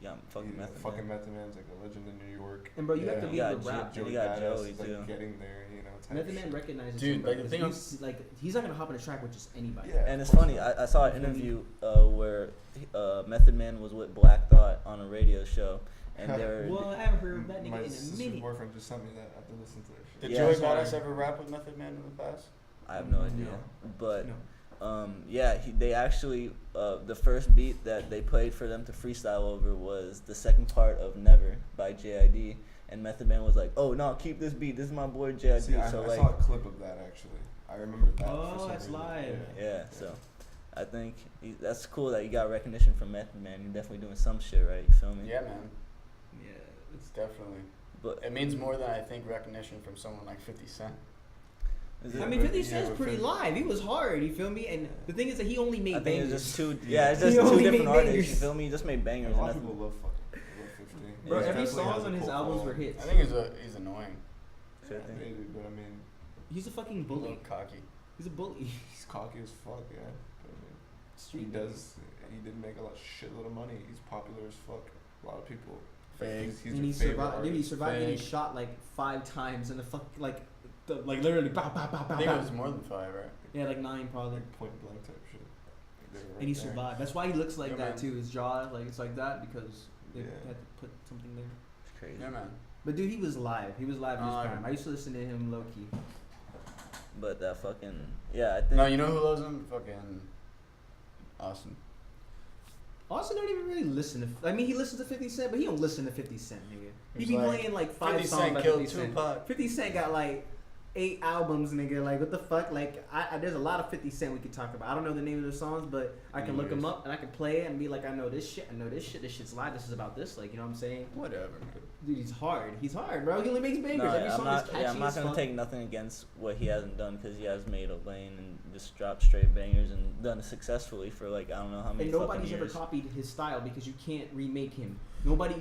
Yeah, fucking you know, Method fucking Man. Method Man's like a legend in New York. And bro, you have to Yeah. be You able to got rap. J- Joey you got Badass Joey, is like too. getting there, you know. Type Method Man shit. recognizes Dude, him, like, bro, the thing 'cause he's not gonna hop on a track with just anybody. Yeah. And of it's course funny. not. I saw an You feel me? interview where Method Man was with Black Thought on a radio show, and they were. Well, I haven't heard of that My nigga in a sister's minute. boyfriend just sent me that. I have to listen to that shit. Did Yeah, Joey that's why- Badass ever rap with Method Man in the past? I have no No. idea, but No. yeah, they actually the first beat that they played for them to freestyle over was the second part of Never by JID, and Method Man was like, "Oh no, keep this beat. This is my boy JID." See, I so I like, saw a clip of that actually. I remember that. Oh, for some that's reason. live. yeah, so I think that's cool that you got recognition from Method Man. You're definitely doing some shit right. You feel me? Yeah, man. Yeah, It's definitely. But It means more than I think recognition from someone like 50 Cent. is I it- mean, 50 Yeah, Cent's but pretty 50 live. He was hard. You feel me? And the thing is that he only made I think bangers. it's just two. Yeah, it's just He two only different made artists. You bangers. feel me? He just made Yeah, bangers. a lot and of people nothing. love 50. Bro, Yeah. every Definitely song has a on his cult albums were following. hits. I think he's annoying. Yeah, 50. maybe, but I mean, He's a fucking A little bully. cocky. He's a bully. he's cocky as fuck, yeah. But, I mean, Street he did make a lot shitload of money. He's popular as fuck. A lot of people. Fake. He's And your he favorite survived. Dude, he artist. survived getting Fake. shot like 5 times in the fuck like literally bow bow bow I bow think it bow. was more than 5, right? Yeah, like 9 probably. Like point blank type shit. Like, they were right And he there. survived. That's why he looks like Yeah, that man. too. His jaw, like it's like that because they Yeah. had to put something there. It's crazy. Yeah, man. But dude, he was live. He was live in his Oh, prime. I used to listen to him low key. But that fucking I think. No, you know who loves him? Fucking Austin. Austin don't even really listen to. I mean, he listens to 50 Cent, but he don't listen to 50 Cent, nigga. He He's be like, playing like 5 50 songs Cent by killed 50 Cent. Tupac. 50 Cent got like 8 albums, nigga. Like, what the fuck? Like, there's a lot of 50 Cent we could talk about. I don't know the name of the songs, but I can look them up and I can play it and be like, I know this shit. I know this shit. This shit's live. This is about this. Like, you know what I'm saying? Whatever, man. Dude, he's hard. He's hard, bro. He only makes bangers. No, Every I'm song not. is catchy Yeah, I'm not as gonna fuck. take nothing against what he hasn't done because he has made a lane and just dropped straight bangers and done it successfully for like I don't know how many. And nobody's fucking ever years. copied his style because you can't remake him. Nobody's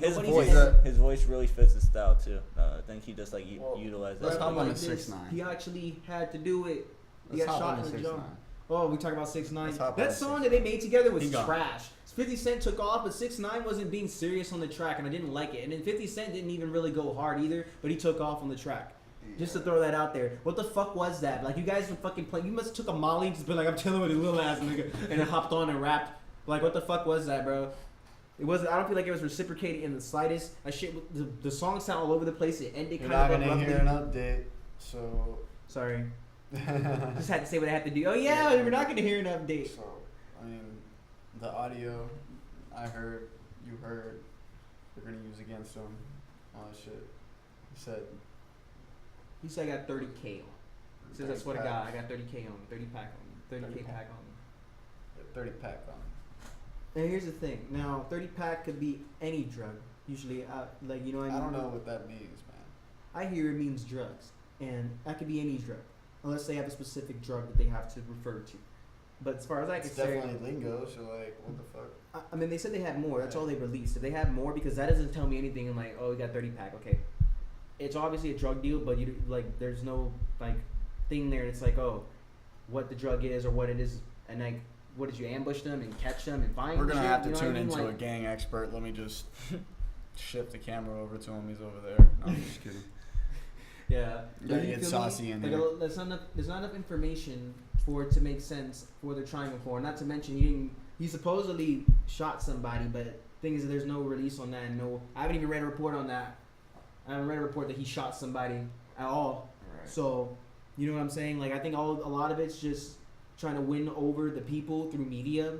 His voice really fits his style too. I think he just like Well, utilized let's that. hop on like to this. 6ix9ine. He actually had to do it. He Let's got hop shot on in to the 6ix9ine. jaw. Oh, we talk about 6ix9ine. Let's hop on That to song 6ix9ine. that they made together was He gone. trash. 50 Cent took off, but 6ix9ine wasn't being serious on the track, and I didn't like it. And then 50 Cent didn't even really go hard either, but he took off on the track. Just to throw that out there. What the fuck was that? Like, you guys were fucking playing. You must have took a Molly and just been like, I'm chilling with a little ass nigga, and then hopped on and rapped. Like, what the fuck was that, bro? It wasn't. I don't feel like it was reciprocated in the slightest. That shit. The song sound all over the place. It ended You're kind not of gonna abruptly. hear an update, so. Sorry. Just had to say what I had to do. Oh yeah, we're not gonna hear an update. So, I mean, the audio I heard, you heard, we're gonna use against him, all that shit. He said, He said I got 30K on. He says I swear to God, I got 30K on, 30 pack on, 30K 30 pack on. 30 pack on. And here's the thing. Now, 30 pack could be any drug. Usually, like you know what I mean. I don't know what that means, man. I hear it means drugs, and that could be any drug, unless they have a specific drug that they have to refer to. But as far as I can It's say, definitely lingo, so like, what the fuck? I mean, they said they had more. That's all they released. If they had more, because that doesn't tell me anything. I'm like, oh, we got 30 pack. Okay, it's obviously a drug deal, but you like, there's no like thing there. It's like, oh, what the drug is or what it is, and like, what did you ambush them and catch them and find? We're gonna shit? have to You know what I tune mean? into Like, a gang expert. Let me just shift the camera over to him. He's over there. No, I'm just kidding. Yeah, You gotta you get feel saucy me? in Like, here. there's not enough information for it to make sense for what they're trying for. Not to mention he supposedly shot somebody, but thing is there's no release on that. And no, I haven't even read a report on that. I haven't read a report that he shot somebody at all. Right. So, you know what I'm saying? Like, I think a lot of it's just trying to win over the people through media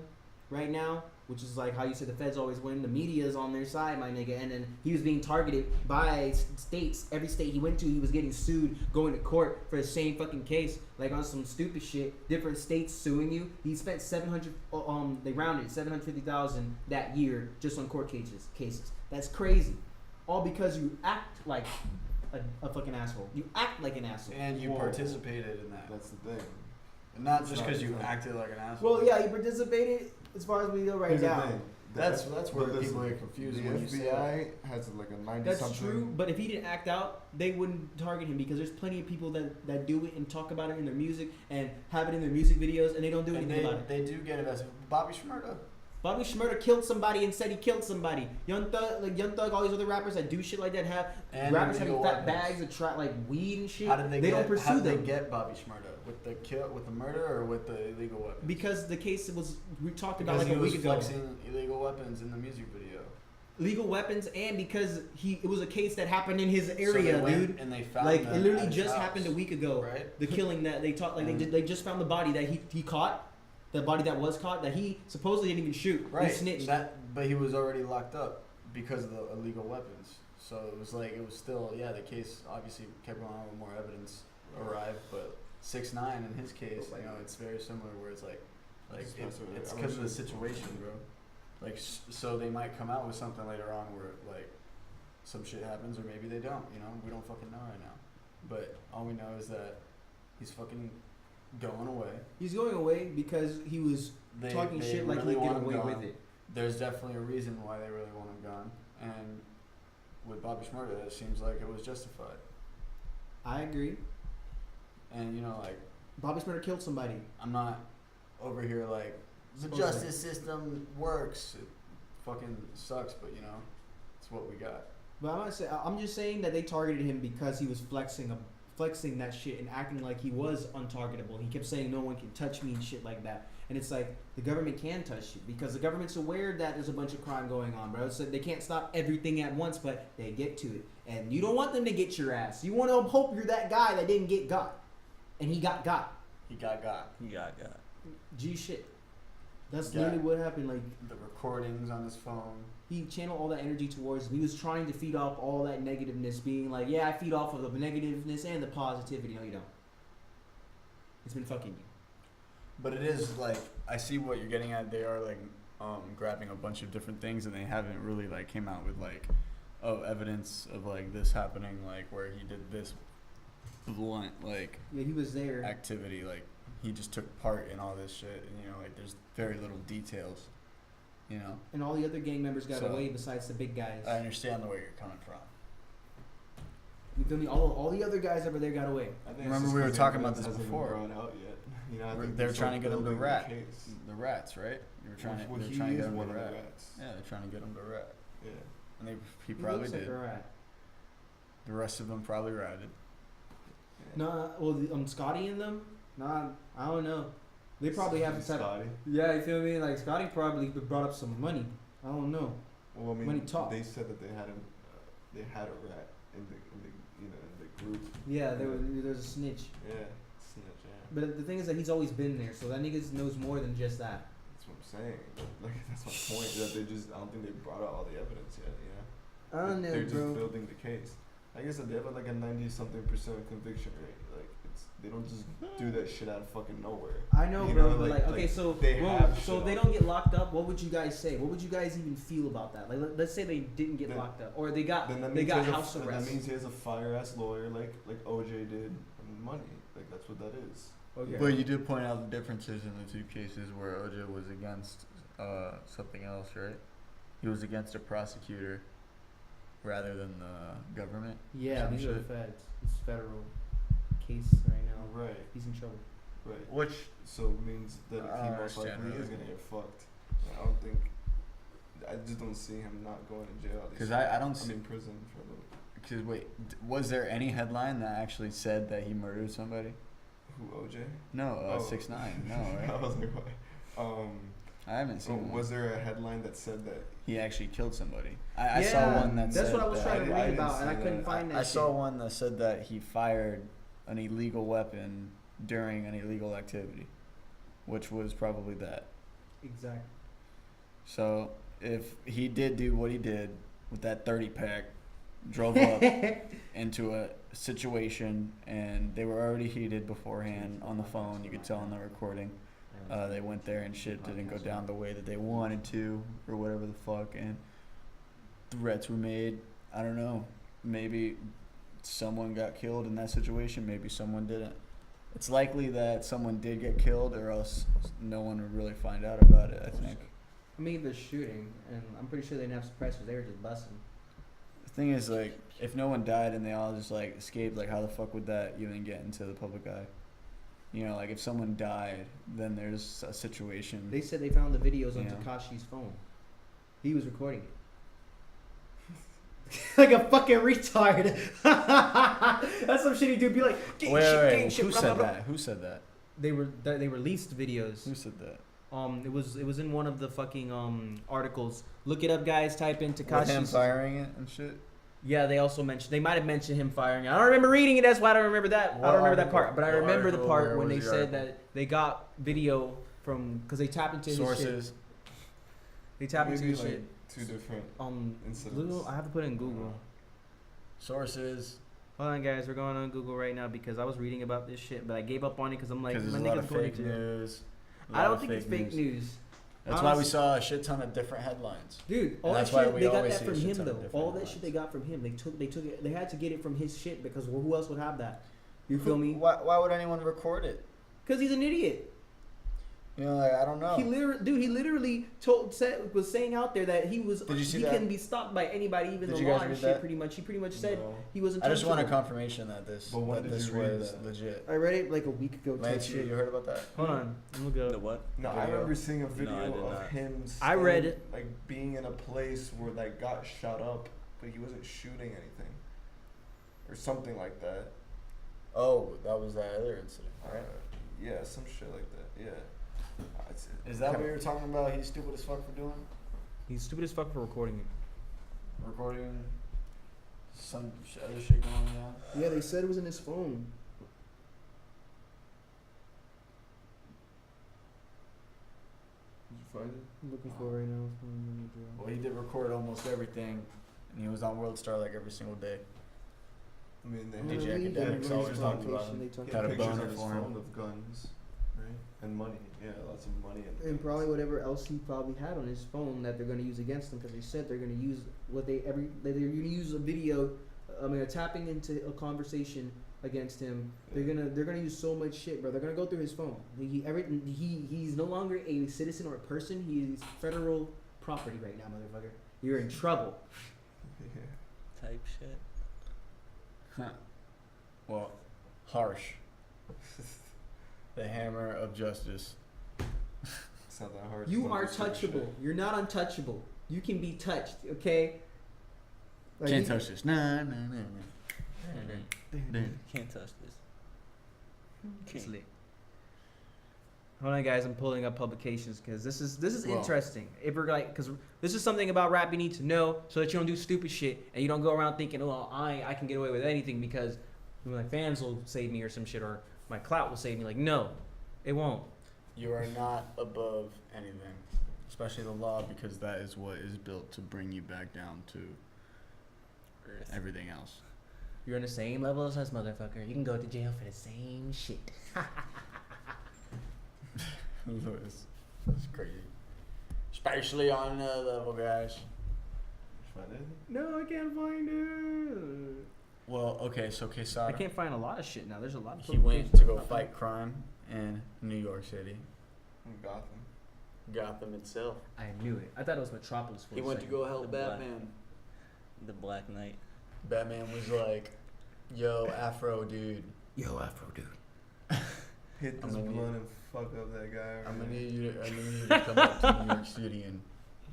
right now. which is like how you said the feds always win. The media is on their side, my nigga. And then he was being targeted by states. Every state he went to, he was getting sued, going to court for the same fucking case, like on some stupid shit. Different states suing you. He spent 700. They rounded 750,000 that year just on court cases. That's crazy. All because you act like a fucking asshole. You act like an asshole. And you participated in that. That's the thing. And not just because you acted like an asshole. Well, yeah, you participated as far as we know right Here's the now. thing. That's where But people listen, get confused The when you say that. FBI has like a 90 That's something. true, but if he didn't act out, they wouldn't target him because there's plenty of people that do it and talk about it in their music and have it in their music videos and they don't do And anything about it. they do get invested. Bobby Shmurda. Bobby Shmurda killed somebody and said he killed somebody. Young Thug, all these other rappers that do shit like that have And rappers having illegal fat weapons. bags of like weed and shit. How did they don't pursue how did them they get Bobby Shmurda? With the murder or with the illegal weapons? because the case was we talked about Because like he a was week ago. flexing illegal weapons in the music video. Legal weapons and because it was a case that happened in his So area, they went dude. And they found Like them it literally at his just house, happened a week ago. right? The killing that they talked like And- they just found the body that he caught, the body that was caught that he supposedly didn't even shoot. Right. He snitched. But he was already locked up because of the illegal weapons. So it was still the case obviously kept going on with more evidence arrived, but 6ix9ine in his case, it's very similar where it's it's because of the situation, bro. So they might come out with something later on where some shit happens or maybe they don't, we don't fucking know right now. But all we know is that he's fucking going away. He's going away because he was talking they shit like really he could want get him away gone. with it. There's definitely a reason why they really want him gone, and with Bobby Shmurda, it seems like it was justified. I agree. And Bobby Shmurda killed somebody. I'm not over here like the Supposedly. justice system works. It fucking sucks, but it's what we got. But I'm just saying that they targeted him because he was flexing that shit and acting like he was untargetable. He kept saying no one can touch me and shit like that. And it's like the government can touch you because the government's aware that there's a bunch of crime going on, bro. So they can't stop everything at once, but they get to it. And you don't want them to get your ass. You want to hope you're that guy that didn't get got. And he got got. He got. He got. G shit. That's Yeah. literally what happened. Like The recordings on his phone. he channeled all that energy towards him. He was trying to feed off all that negativeness, being like, yeah, I feed off of the negativeness and the positivity. No, you don't. It's been fucking you. But it is I see what you're getting at. They are grabbing a bunch of different things, and they haven't really came out with evidence of this happening, where he did this blunt Yeah, he was there. activity, he just took part in all this shit, and there's very little details, And all the other gang members got So- away besides the big guys. I understand the way you're coming from. You feel me? All the other guys over there got away. I think it's Remember just we were 'cause the talking about evidence this hasn't before. been brought out yet. I think They're still trying to get him to building the rat. case. The rats, right? You were trying Well, they're he trying to is get him one to of the rat. rats. Yeah, they're trying to get him to rat. Yeah. And he He probably looks did. like a rat. The rest of them probably ratted. Nah, well, Scotty and them? Nah, I don't know. They probably have some type. Scotty. Yeah, you feel me? Like Scotty probably brought up some money. I don't know. Well, I mean, Money talk. they said that they had a rat in the group. Yeah, there's a snitch. Yeah, snitch. Yeah, But the thing is that he's always been there, so that nigga knows more than just that. that's what I'm saying. That's my point. That I don't think they brought out all the evidence yet. I don't know, They're just bro. building the case. Like I said, they have a 90-something% conviction rate. They don't just do that shit out of fucking nowhere. I know, You bro. know, But like- okay, like, so they have so shit if they on don't get locked up, what would you guys say? What would you guys even feel about that? Like, let's say they didn't get Then- locked up, or they got Then that they means got he has house then arrest. that means he has a fire ass lawyer like OJ did and money. That's what that is. Okay. But you did point out the differences in the two cases where OJ was against something else, right? He was against a prosecutor rather than the government. Yeah, some these are the shit. feds. It's federal case right now. Right. He's in trouble. Right. Which So it means that I he most understand likely that. is gonna get fucked. I just don't see him not going to jail. because I don't I'm see in prison for a little. because was there any headline that actually said that he murdered somebody? Who, OJ? No, Oh. 6ix9ine. No, I right? was like, what? I haven't seen one. Was there a headline that said that? He actually killed somebody. I Yeah, saw one that that's said what I was that- trying to I read didn't about, and I see couldn't that. find that. I saw shit. one that said that he fired an illegal weapon during an illegal activity, which was probably that. Exactly. So if he did do what he did with that 30 pack, drove up into a situation and they were already heated beforehand on the phone. You could tell in the recording. They went there and shit didn't go down the way that they wanted to or whatever the fuck, and threats were made. I don't know. Maybe someone got killed in that situation. Maybe someone didn't. It's likely that someone did get killed, or else no one would really find out about it, I think. I mean, they're shooting, and I'm pretty sure they didn't have suppressors. They were just busting. The thing is, like, if no one died and they all just, like, escaped, like, how the fuck would that even get into the public eye? You know, like, if someone died, then there's a situation. They said they found the videos on Yeah. Tekashi's phone. He was recording it. Like a fucking retard. That's some shitty dude. Be like, gang shit, gang shit. Who blah, said blah, blah. that? Who said that? They released videos. Who said that? It was in one of the fucking articles. Look it up, guys. Type in With him Tekashi's. firing it and shit? Yeah, they also mentioned. They might have mentioned him firing it. I don't remember reading it. That's why I don't remember that. What I don't remember that article? part. But I What remember the article? part Where when they was the said article? that they got video from because they tapped into his shit. Sources. They tapped into Maybe his like shit. two different incidents. Google. I have to put it in Google. Sources. Hold on, guys. We're going on Google right now because I was reading about this shit, but I gave up on it because I'm like, Because my there's a lot nigga's of going fake to. news. I don't think it's fake news. That's why we Honest- saw a shit ton of different headlines. Dude, all And that that's why shit we they got always that see a from shit him ton of though. different All that shit headlines. they got from him. They took it. They had to get it from his shit because who else would have that? You feel me? Why would anyone record it? Because he's an idiot. You know, like, I don't know. He literally was saying out there that he was Did you see he that? couldn't be stopped by anybody, even Did the you law guys and read shit. that? Pretty much, he pretty much said No. he wasn't. I just want a confirmation that But when did this you read was that? legit. I read it like a week ago. type Lance, you shit. heard about that? Hold on, I'm looking The up. what? No, I Video. remember seeing a video I did of not. him. I read standing, it. like being in a place where like got shot up, but he wasn't shooting anything, or something like that. Oh, that was that other incident, right? Yeah, some shit like that. Yeah. Is that what you were talking about? He's stupid as fuck for doing? He's stupid as fuck for recording it. Recording some other shit going on? Yeah, they said it was in his phone. Did you find it? I'm looking for it right now. Well, he did record almost everything, and he was on World Star like every single day. I mean, they DJ had Academics always talked about him. he Had had a pictures boner on his for him. phone of guns, right? And money. Yeah, lots of money and. And probably whatever else he probably had on his phone that they're gonna use against him because they said they're gonna use they're gonna use a video. I mean, tapping into a conversation against him. They're gonna use so much shit, bro. They're gonna go through his phone. He's no longer a citizen or a person. He's federal property right now, motherfucker. You're in trouble. Yeah. Type shit. Huh. Well, harsh. The hammer of justice. It's not that hard. You to are understand touchable. shit. You're not untouchable. You can be touched. Okay. Like, Can't you- touch this. Nah. Can't touch this. It's lit. Hold on, guys. I'm pulling up publications because this is Well- interesting. If we're like, because this is something about rap you need to know so that you don't do stupid shit and you don't go around thinking, oh, I can get away with anything because my fans will save me or some shit or my clout will save me. Like, no, it won't. You are not above anything, especially the law, because that is what is built to bring you back down to Earth. everything else. You're on the same level as us, motherfucker. You can go to jail for the same shit. It's crazy. Especially on another level, guys. Find it? No, I can't find it. Well, okay, so I Kaysadas, can't find a lot of shit now. There's a lot of he went publications to go about fight crime in New York City. In Gotham. Gotham itself. that. I knew it. I thought it was Metropolis for He a went to second. go help The Black- Batman. The Black Knight. Batman was like, yo, Afro dude, Yo, Afro dude. Hit I'm this gonna blunt and fuck up that guy. I'm over gonna there. need you to come up to New York City and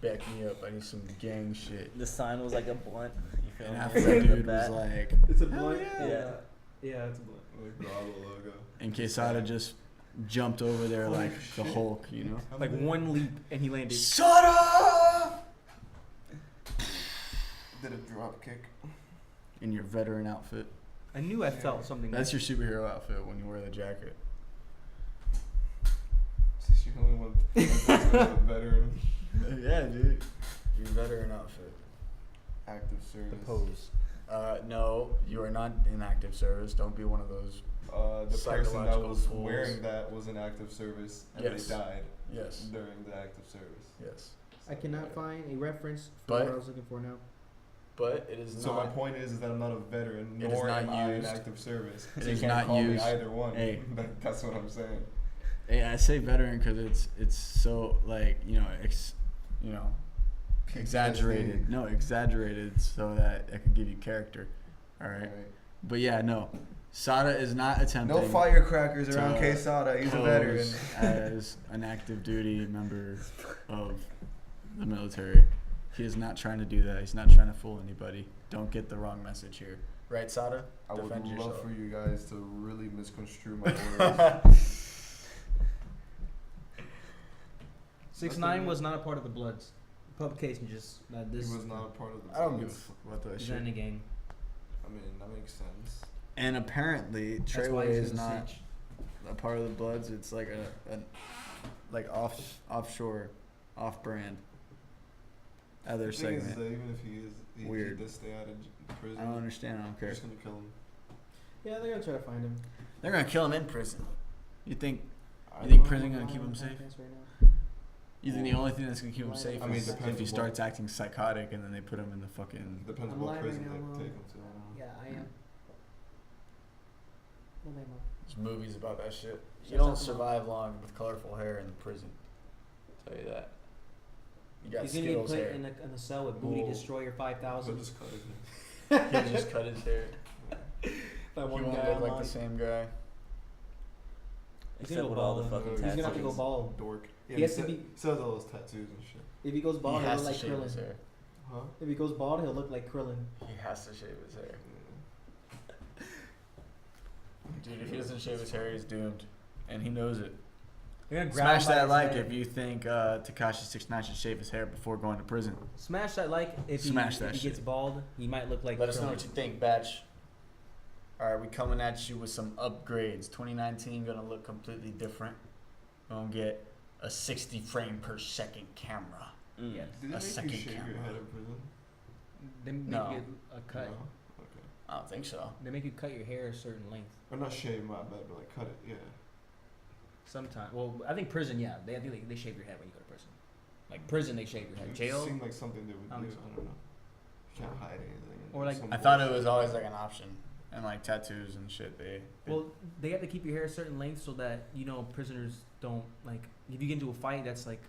back me up. I need some gang shit. The sign was like a blunt. You feel And me? Afro Like a dude was bat. like, It's a Hell blunt. yeah. Yeah, it's a blunt. Like Bravo logo. and Kaysadas just jumped over there Holy like the shit. Hulk, you know? Like one leap and he landed. Sada! Did a drop kick. In your veteran outfit. I knew I felt something. That's your superhero outfit when you wear the jacket. Since you only want a veteran. Yeah, dude. Be veteran outfit. Active service. The pose. No, you are not in active service. Don't be one of those. The person that Psychological was fools. wearing that was in active service and Yes. they died Yes. during the active service. Yes. I cannot find a reference for But- what I was looking for now. But it is So not. my point is that I'm not a veteran, It is nor not am I in used. active service. It So is you can't not call used. me either one. Hey. That's what I'm saying. Hey, I say veteran because it's so like exaggerated. No, exaggerated so that it can give you character. All right. But yeah, no. Sada is not attempting. No firecrackers to around Kaysadas. He's a veteran. pose as an active duty member of the military. He is not trying to do that. He's not trying to fool anybody. Don't get the wrong message here. Right, Sada? I would Defend love yourself. for you guys to really misconstrue my words. 6ix9ine was not a part of the Bloods. Publication just He this. was not a part of the I don't team. give a fuck about that He's shit. not in the gang. I mean, that makes sense. And apparently, That's why Treyway he's is gonna not snitch. a part of the Bloods. It's like offshore, off-brand. Other The thing is segment. that even if he is, he Weird. does stay out of prison. I don't understand. I don't They're care. just gonna kill him. Yeah, they're gonna try to find him. They're gonna kill him in prison. You think? I You think don't prison know. gonna keep him safe? Right now. You think the only thing that's gonna keep him safe I mean, is depends if he on starts acting psychotic and then they put him in the fucking. Depends I'm what live prison right now, they Mom. take him to. I don't know. Yeah, I am. No, no, no. There's movies about that shit. You Shut don't up, survive long with colorful hair in the prison. I'll tell you that. You got He's gonna be Skittles put hair. in the cell with Booty Whoa. Destroyer They'll 5000. just cut his hair. He just cut his hair. That He one won't guy look like online. the same guy. He's Except gonna with go all the bald. fucking He's He's gonna have to tattoos. go bald. Dork. Yeah, He has to be. Still has all those tattoos and shit. If he goes bald, He he'll has look to like shave his Krillin. hair. Huh? If he goes bald, he'll look like Krillin. He has to shave his hair. Yeah. Dude, if he doesn't shave his hair, he's doomed. And he knows it. They're gonna grab Smash him by that his like head. if you think Tekashi 6ix9ine should shave his hair before going to prison. Smash that like if Smash he, that if he gets shit. bald, he might look like Let us know Krillin. what you think, batch. Alright, we coming at you with some upgrades. 2019 gonna look completely different. We're gonna get a 60 frame per second camera. Mm. Yes. Did A they make second you shave your camera. head in prison? They make No. you a cut. No? Okay. I don't think so. They make you cut your hair a certain length. Or not shave my bad, but like cut it. Yeah. Sometimes. Well, I think prison. Yeah, I think they shave your head when you go to prison. Like prison, they shave your head. It Jail. seemed like something they would I do. don't think so. I don't know. You can't hide anything. Or like- Some I thought it bullshit. was always like an option. And like tattoos and shit, they Well, they have to keep your hair a certain length so that prisoners don't like. If you get into a fight, that's like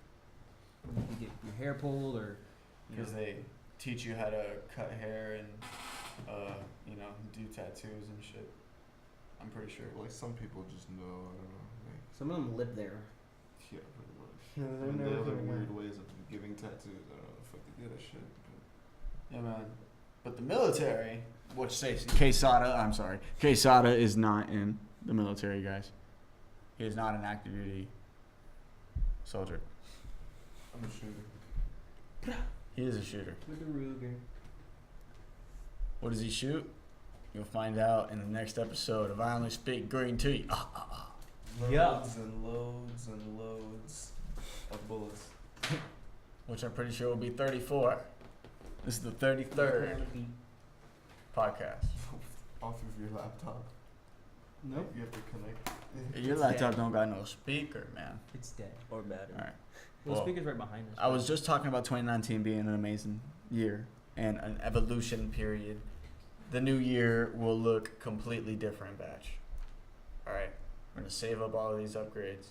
you get your hair pulled or. because they teach you how to cut hair and do tattoos and shit. I'm pretty sure. Like some people just know. I don't know. Like, Some of them live there. yeah, pretty much. Yeah, I mean, they have like weird ways of giving tattoos. I don't know the fuck they do that shit. But Yeah, man. But the military, which says Kaysada is not in the military, guys. He is not an active duty soldier. I'm a shooter. He is a shooter. With the Ruger. What does he shoot? You'll find out in the next episode of I Only Speak Green Tea. Yeah. Loads and loads and loads of bullets. Which I'm pretty sure will be 34. This is the 33rd podcast. Off of your laptop. Nope. You have to connect. Your laptop don't got no speaker, man. It's dead. Or battery. All right. Well, Well, the speaker's right behind us. I was just talking about 2019 being an amazing year and an evolution period. The new year will look completely different, batch. All right, we're gonna save up all of these upgrades.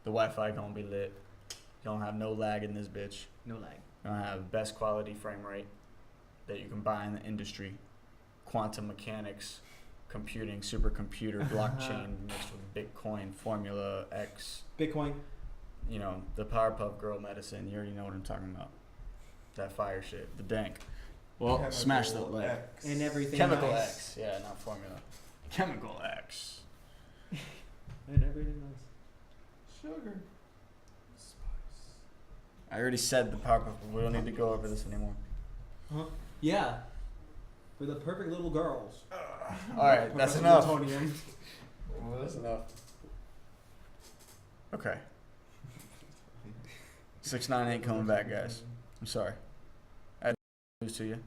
The Wi-Fi gonna be lit. You don't have no lag in this bitch. No lag. You're gonna have best quality frame rate that you can buy in the industry. Quantum mechanics, computing, supercomputer, blockchain mixed with Bitcoin, Formula X. Bitcoin. You know, the Powerpuff Girl medicine. You already know what I'm talking about. That fire shit. The dank. Well, Chemical smash the leg. X. And everything. Chemical nice. X. Yeah, not formula. Chemical X. And everything nice. Sugar. Spice. I already said the Powerpuff. We don't need to go over this anymore. Huh? Yeah. For the perfect little girls. Alright, that's enough. Plutonium. That's enough. Okay. 6ix9ine ain't coming back, guys. I'm sorry. I had news to you.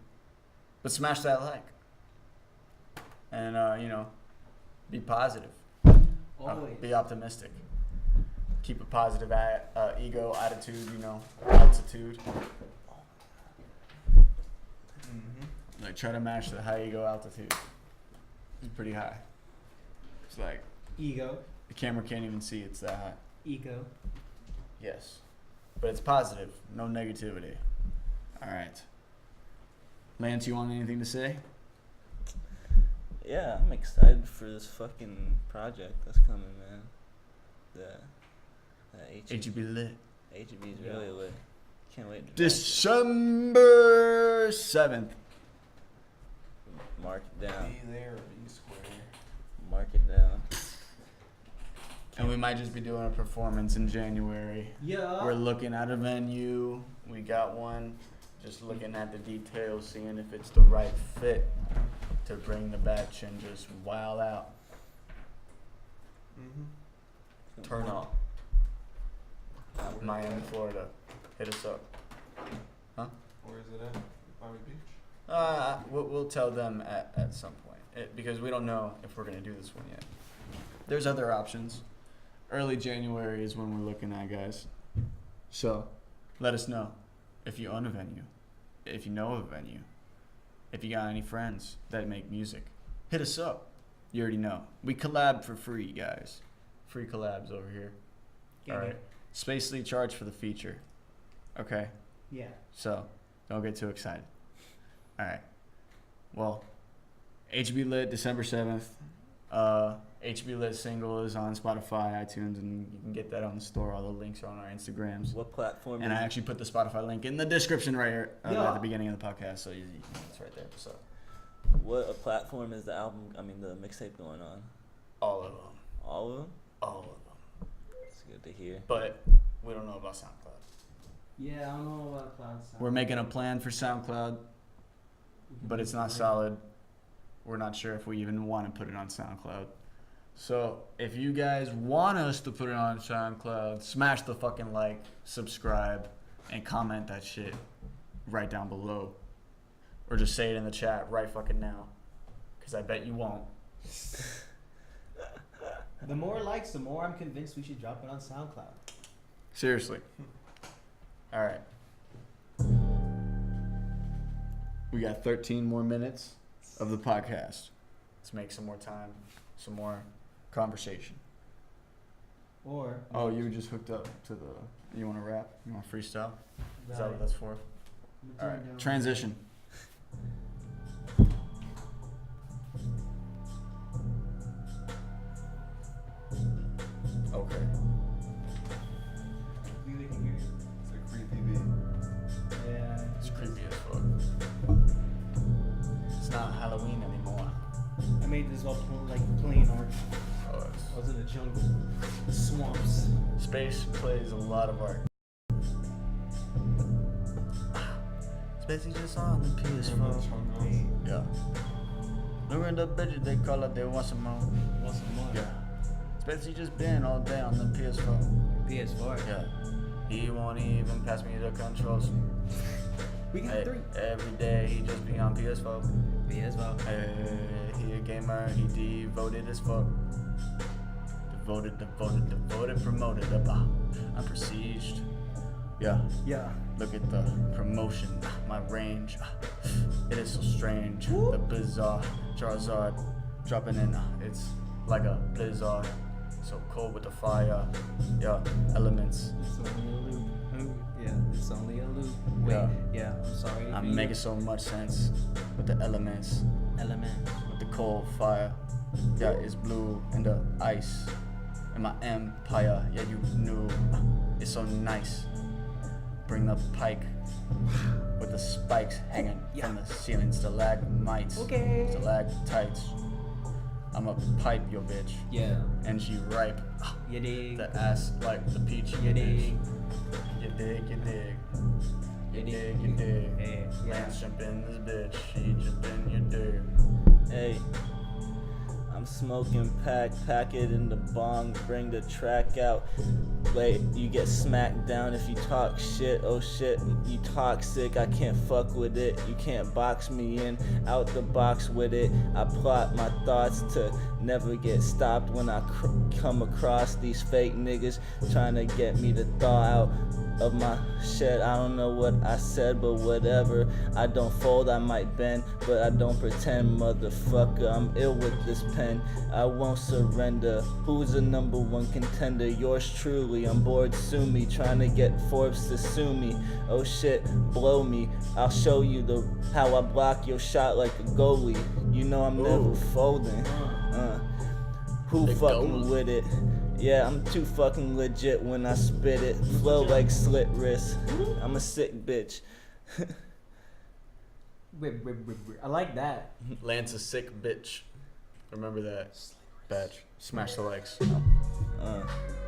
But smash that like. And, be positive. Always. Be optimistic. Keep a positive ego, attitude, altitude. Mm-hmm. Like, try to match the high ego altitude. It's pretty high. It's like, Ego. the camera can't even see it's that high. Ego. Yes. But it's positive. No negativity. All right. Lance, you want anything to say? Yeah, I'm excited for this fucking project that's coming, man. The HEB lit. HEB is really lit. Can't wait to December 7th. mark it down. Be there or be square. Mark it down. And we might just be doing a performance in January. Yeah. We're looking at a venue. We got one. Just looking at the details, seeing if it's the right fit to bring the batch and just wild out. Mm-hmm. Turn up. Miami, Florida. Hit us up. Where is it at? Miami Beach? We'll tell them at some point. Because we don't know if we're going to do this one yet. There's other options. Early January is when we're looking at, guys. So, let us know if you own a venue, if you know of a venue, if you got any friends that make music. Hit us up. You already know. We collab for free, guys. Free collabs over here. Yeah. All right. Spacely charge for the feature. Okay? Yeah. So, don't get too excited. All right. Well, HB Lit, December 7th. HB Lit single is on Spotify, iTunes, and you can get that on the store. All the links are on our Instagrams. What platform? And I actually put the Spotify link in the description right here Yeah. at the beginning of the podcast, so it's right there. So, What platform is the mixtape going on? all of them. All of them? All of them. It's good to hear. But we don't know about SoundCloud. Yeah, I don't know about cloud sound. We're making a plan for SoundCloud, but it's not solid. We're not sure if we even want to put it on SoundCloud. So if you guys want us to put it on SoundCloud, smash the fucking like, subscribe, and comment that shit right down below. Or just say it in the chat right fucking now. Because I bet you won't. The more likes, the more I'm convinced we should drop it on SoundCloud. Seriously. All right. We got 13 more minutes of the podcast. Let's make some more time, some more conversation. Or Oh, you were just hooked up to the. You want to rap? You want to freestyle? Is that what that's for? All right. Transition. Okay. It's a creepy beat. Yeah. It's creepy as fuck. It's not Halloween anymore. I made this all plain art. Oh, I was in the jungle, the swamps. Space plays a lot of art. Spacey just on the PS4. Yeah. Look at the bitches, they call up, they want some more. Want some more? Yeah. Spacey just been all day on the PS4. PS4. Yeah. He won't even pass me the controls. We got 3. Every day he just be on PS4. PS4. Hey, he a gamer, he devoted as fuck. Devoted, promoted, I'm prestiged. Yeah, Yeah. look at the promotion, my range. It is so strange. The bizarre Charizard dropping in, it's like a blizzard. So cold with the fire. Yeah, elements. It's only a loop. Yeah, it's only a loop. Wait, yeah, I'm sorry. I'm making so much sense with the elements. Element. With the cold fire. Yeah, it's blue and the ice. And my empire, yeah, you knew. It's so nice. Bring the pike with the spikes hanging from the ceiling. Stalagmites. Okay. Stalactites. I'ma pipe your bitch. Yeah. And she ripe. You dig. The ass like the peach. You dig. You dig, you dig. You You dig, you dig. Hey, yeah. Lance jump in this bitch. She jump in your dig. Hey, I'm smoking pack it in the bong, bring the track out. Wait, you get smacked down if you talk shit. Oh shit, you toxic, I can't fuck with it. You can't box me in, out the box with it. I plot my thoughts to never get stopped when I come across these fake niggas trying to get me to thaw out of my shit. I don't know what I said, but whatever. I don't fold, I might bend, but I don't pretend, motherfucker. I'm ill with this pen, I won't surrender. Who's the number one contender? Yours truly. I'm bored, sue me, trying to get Forbes to sue me. Oh shit, blow me. I'll show you how I block your shot like a goalie. You know I'm never folding. Who The fucking goalie. with it? Yeah, I'm too fucking legit when I spit it. Flow like slit wrist. I'm a sick bitch. I like that. Lance a sick bitch. Remember that. Batch. Smash the likes.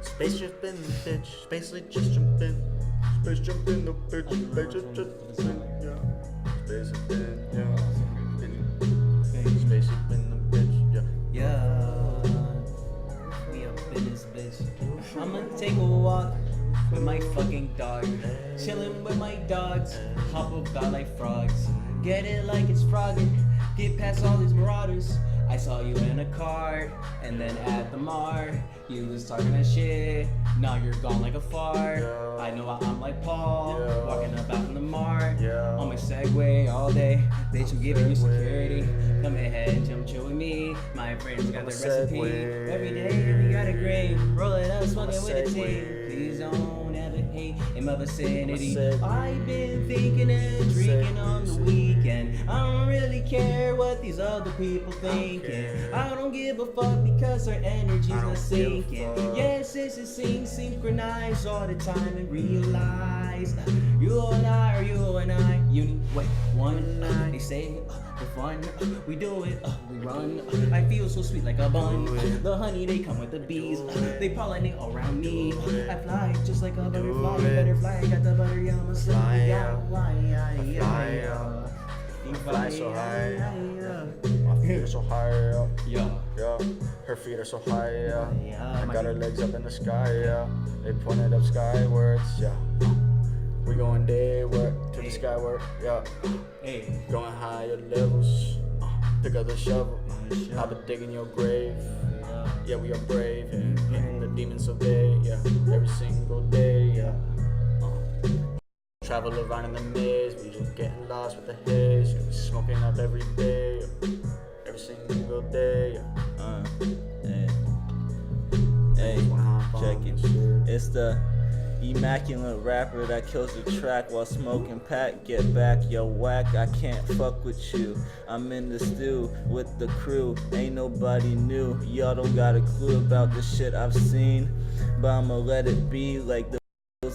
Space jump in, bitch. Basically just jump in. Space jump in, the bitch. Space jump in, yeah. Space jump in, yeah. Space jump in, the bitch, yeah. Yeah, we up in this bitch. I'ma take a walk with my fucking dog. Chillin' with my dogs. Hop about like frogs. Get it like it's frogging. Get past all these marauders. I saw you in a car, and then at the Mar, you was talking that shit. Now you're gone like a fart. Yeah. I know I'm like Paul, Yeah. walking about in the Mar. Yeah. On my Segway all day, bitch, I'm giving you security. Come ahead, jump chill with me. My friends got the recipe. Segway. Every day we got a grain. Roll it up, smoking with a Segway. team. Please don't ever hate in my vicinity. Segway. I've been thinking and drinking on the weekend. I don't really care what these other people thinking. I don't give a fuck because our energy's not give a sinking. fuck. Yes, it's a synchronize all the time and realize you and I are you and I. Wait, one. They say we're fun. We do it. We run. I feel so sweet like a bun. The honey they come with the bees. They pollinate around me. I fly just like a butterfly. Butterfly got the butter. Yeah, I'm a Fly, yeah, fly, You fly so high. My feet are so high, yeah. Yeah. Yeah, her feet are so high, yeah. Yeah, I got her legs up in the sky, yeah. They pointed up skywards, yeah. We going dayward to the skyward, yeah. Hey. Going higher levels. Pick up the shovel. I've been digging your grave. Yeah, we are brave and hitting the demons of day, yeah. Every single day, yeah. Travel around in the maze, we just getting lost with the haze. Yeah, we smoking up every day, every single day. Hey, check it. It's the immaculate rapper that kills the track while smoking pack. Get back, yo whack, I can't fuck with you. I'm in the stew with the crew, ain't nobody new. Y'all don't got a clue about the shit I've seen, but I'ma let it be like the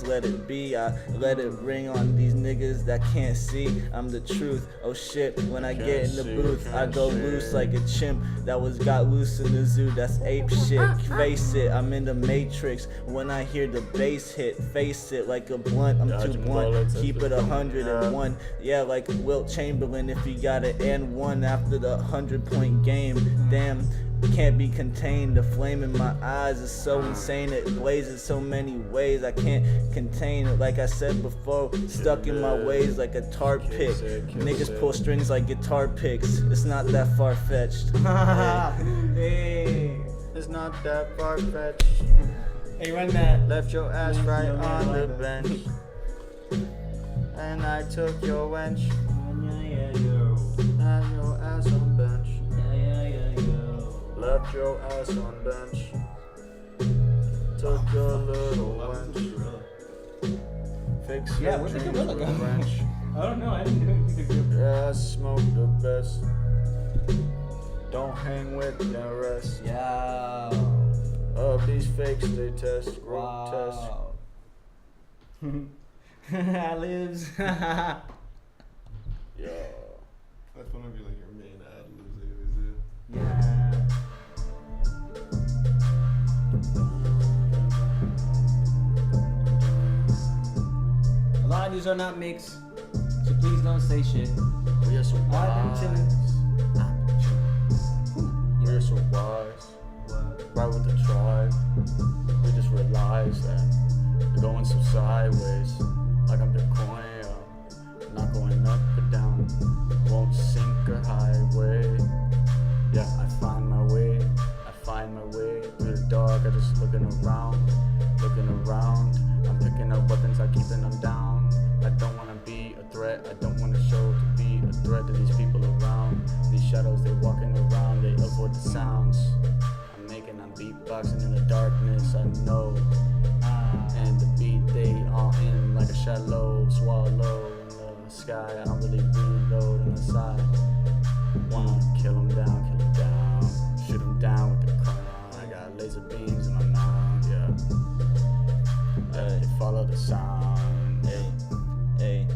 let it be. I let it ring on these niggas that can't see. I'm the truth. Oh shit, when I get in the booth, I go loose like a chimp that got loose in the zoo. That's ape shit. Face it, I'm in the matrix. When I hear the bass hit, face it like a blunt. I'm too blunt. Keep it 101. Yeah, like Wilt Chamberlain if he got an N1 after the 100-point game. Damn. Can't be contained. The flame in my eyes is so insane. It blazes so many ways. I can't contain it. Like I said before, stuck in my ways like a tar pick. Niggas pull strings like guitar picks. It's not that far fetched. Hey. It's not that far fetched. Hey, run that. Left your ass right on the bench, and I took your wench. And your ass on bench. Left your ass on bench. Took your little wench. Fix Yeah, your where'd the dreams gorilla with go? wrench. I don't know. I didn't do anything. Yeah, I smoke the best. Don't hang with the rest. Yeah. Of these fakes they test, group Wow. Lives. test. Yeah. That's one of your like your main ad-libs they always do. Yeah. A lot of these are not mixed, so please don't say shit. We are so I've been chilling. We you're so wise. Ride with the tribe. We just realize that we're going so sideways. Like I'm Bitcoin, not going up or down. Won't sink or highway. Yeah, I find my way. I find my way through the dark. I just looking around. I'm picking up weapons, I keeping them down. I don't wanna be a threat. I don't wanna show to be a threat to these people around. These shadows, they walking around. They avoid the sounds. I'm beatboxing in the darkness. I know. And the beat, they all in like a shallow swallow in the sky. I don't really reload on the side. Wanna kill them down, shoot them down with the crown. I got laser beams in my mouth, yeah. They follow the sound. Hey.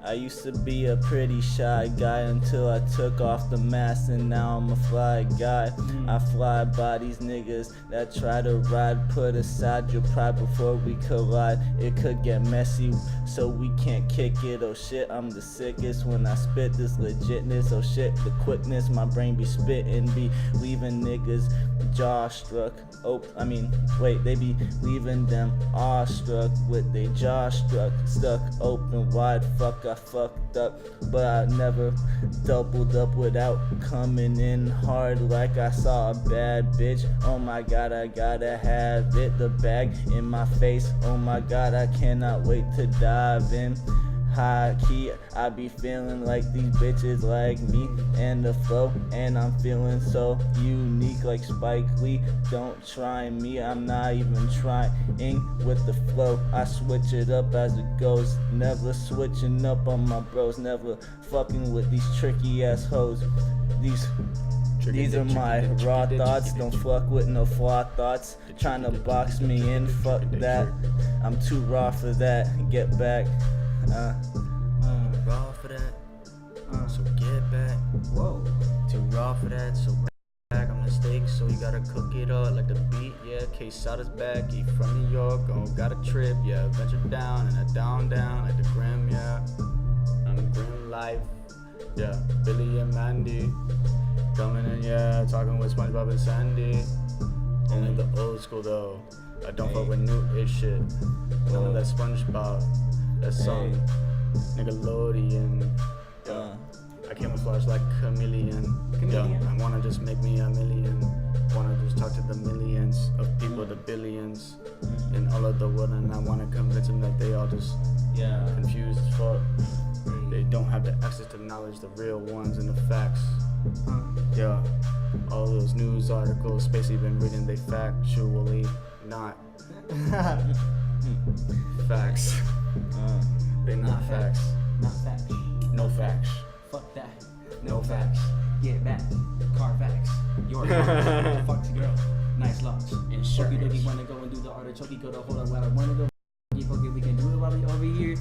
I used to be a pretty shy guy until I took off the mask, and now I'm a fly guy. I fly by these niggas that try to ride. Put aside your pride before we collide. It could get messy, so we can't kick it. Oh shit, I'm the sickest when I spit this legitness. Oh shit, the quickness, my brain be spitting, be leaving niggas jaw struck. They be leaving them awestruck with they jaw stuck open wide. Fuck, I fucked up, but I never doubled up without coming in hard like I saw a bad bitch. Oh my god, I gotta have it. The bag in my face. Oh my god, I cannot wait to dive in. High key, I be feeling like these bitches like me and the flow, and I'm feeling so unique like Spike Lee. Don't try me, I'm not even trying with the flow. I switch it up as it goes, never switching up on my bros, never fucking with these tricky ass hoes. These are my raw thoughts, don't fuck with no flaw thoughts. Trying to box me in, fuck that. I'm too raw for that, get back. Raw for that, so get back. Whoa. Too raw for that, so back. I'm the steak, so you gotta cook it up like the beat. Yeah, Kaysadas back, eat from New York. Got a trip, yeah, venture down and a down like the Grim, yeah. I'm Grim Life, yeah. Billy and Mandy coming in, yeah, talking with SpongeBob and Sandy. Only the old school though. I don't fuck with new-ish shit. None of that SpongeBob. That song, Nickelodeon. Yeah. I camouflage like chameleon. Yeah. I wanna just make me a million. Wanna just talk to the millions of people, the billions in all of the world, and I wanna convince them that they all just confused as fuck. They don't have the access to knowledge, the real ones and the facts. Yeah. All those news articles, Spacey been reading, they factually not facts. They not facts. Not facts. No facts. Fuck that. No facts. Get back. Car facts. Your car. Fuck the girl. Nice launch. Insurance. Okie dokie, wanna go and do the artichoke. Go to hold on while I wanna go. Fuck it, we can do it while we over here.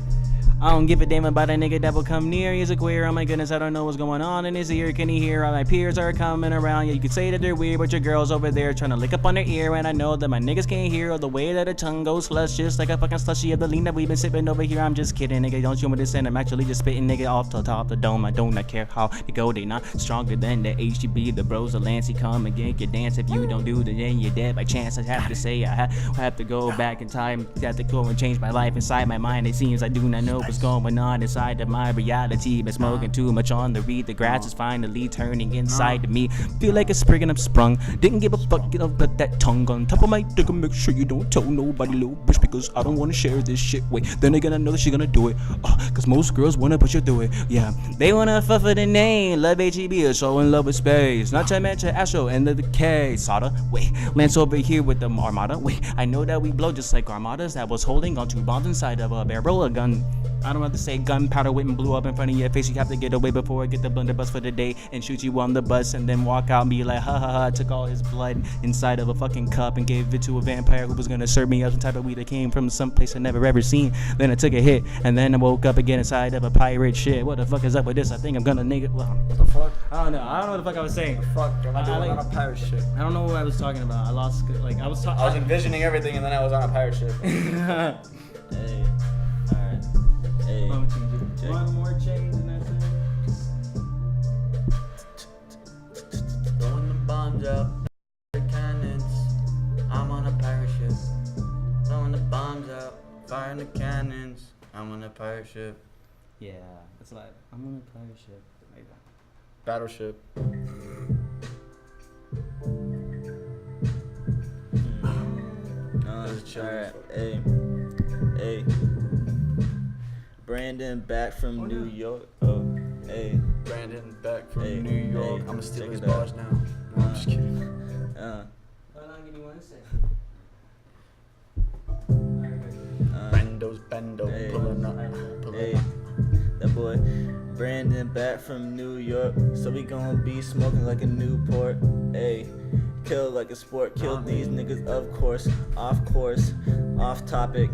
I don't give a damn about a nigga that will come near. He's a queer. Oh my goodness, I don't know what's going on in his ear. Can he hear? All my peers are coming around. Yeah, you could say that they're weird, but your girl's over there trying to lick up on their ear. And I know that my niggas can't hear all the way that her tongue goes slush, just like a fucking slushy of the lean that we've been sipping over here. I'm just kidding, nigga. Don't you want me to send? I'm actually just spitting, nigga, off the top of the dome. I do not care how they go. They not stronger than the HGB. The bros of Lancey come and get your dance. If you don't do it, then you're dead by chance. I have to say, I have to go back in time. I have to go and change my life inside my mind. It seems I do not know what's going on inside of my reality. Been smoking too much on the reed. The grass is finally turning inside of me. Feel like a sprig and I'm sprung. Didn't give a fuck, you know, but that tongue on top of my dick. Make sure you don't tell nobody, little bitch, because I don't wanna share this shit. Wait, then they're gonna know that she gonna do it. Cause most girls wanna push you through it. Yeah, they wanna fuck for the name. Love HEB is so in love with space. Not to mention Astro and the Kaysadas. Wait, Lance over here with the Armada. Wait, I know that we blow just like armadas that was holding on to bombs inside of a barrel of gun. I don't have to say gunpowder went and blew up in front of your face. You have to get away before I get the blunderbuss for the day and shoot you on the bus and then walk out and be like, ha ha ha, took all his blood inside of a fucking cup and gave it to a vampire who was gonna serve me up some type of weed that came from some place I never ever seen. Then I took a hit and then I woke up again inside of a pirate shit. What the fuck is up with this? I think I'm gonna what the fuck? I don't know what the fuck I was saying. Fuck, I'm doing on a pirate ship. I don't know what I was talking about. I lost, I was envisioning everything and then I was on a pirate ship. Hey. Alright. Hey. One more change and that's it. Throwing the bomb. bombs out, the cannons. I'm on a pirate ship, throwing the bombs out, firing the cannons. I'm on a pirate ship. Yeah, that's like I'm on a pirate ship. Like that. Battleship. Alright, hey. Brandon back from New York. Oh, hey. Brandon back from Hey, New York. hey, I'ma steal check his it out. bars now. No, I'm just kidding. Uh, How long do you want to say? Bendo's Bendo Hey. pulling up. hey. That boy Brandon back from New York. So we gon' be smoking like a Newport. Hey. Kill like a sport, kill these niggas, of course, off topic.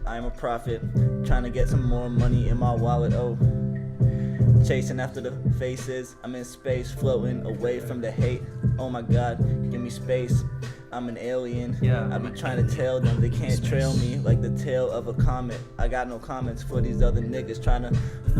I'm a prophet, trying to get some more money in my wallet. Oh, chasing after the faces. I'm in space, floating away from the hate. Oh my God, give me space. I'm an alien. Yeah. I be trying to tell them they can't trail me like the tail of a comet. I got no comments for these other niggas trying to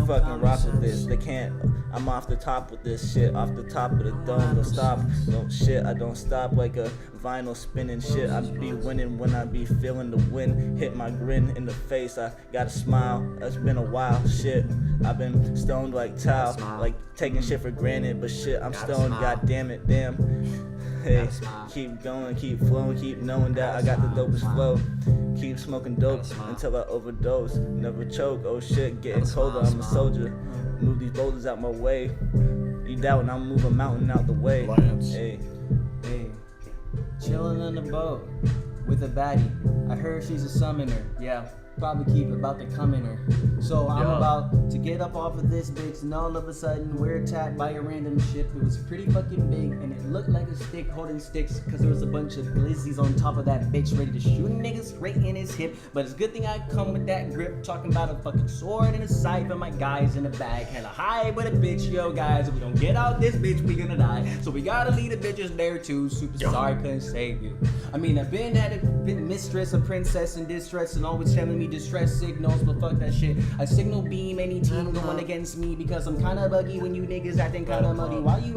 fucking rock with this. They can't. I'm off the top with this shit, off the top of the dome. Don't stop, don't shit. I don't stop like a vinyl spinning shit. I be winning when I be feeling the wind hit my grin in the face. I got a smile. It's been a while. Shit, I've been stoned like towel, like taking shit for granted. But shit, I'm stoned. God damn it, damn. Hey, keep going, keep flowing, keep knowing that I got the dopest flow. Keep smoking dope until I overdose. Never choke. Oh shit, getting colder. I'm a soldier. Move these boulders out my way. You doubting I'll move a mountain out the way. Hey, Hey, chilling on the boat with a baddie. I heard she's a summoner. Yeah, probably keep about to come in her. So I'm about to get up off of this bitch, and all of a sudden we're attacked by a random ship. It was pretty fucking big, and it looked like a stick holding sticks, cause there was a bunch of glizzies on top of that bitch ready to shoot niggas right in his hip. But it's a good thing I come with that grip, talking about a fucking sword and a scythe, and my guys in the bag hella high. But a bitch, yo guys, if we don't get out this bitch, we gonna die. So we gotta leave the bitches there too. Super sorry couldn't save you. I mean, I've been mistress, a princess in distress, and always telling me distress signals, but fuck that shit. I signal beam any team going against me, because I'm kinda buggy when you niggas acting kinda muddy. Why you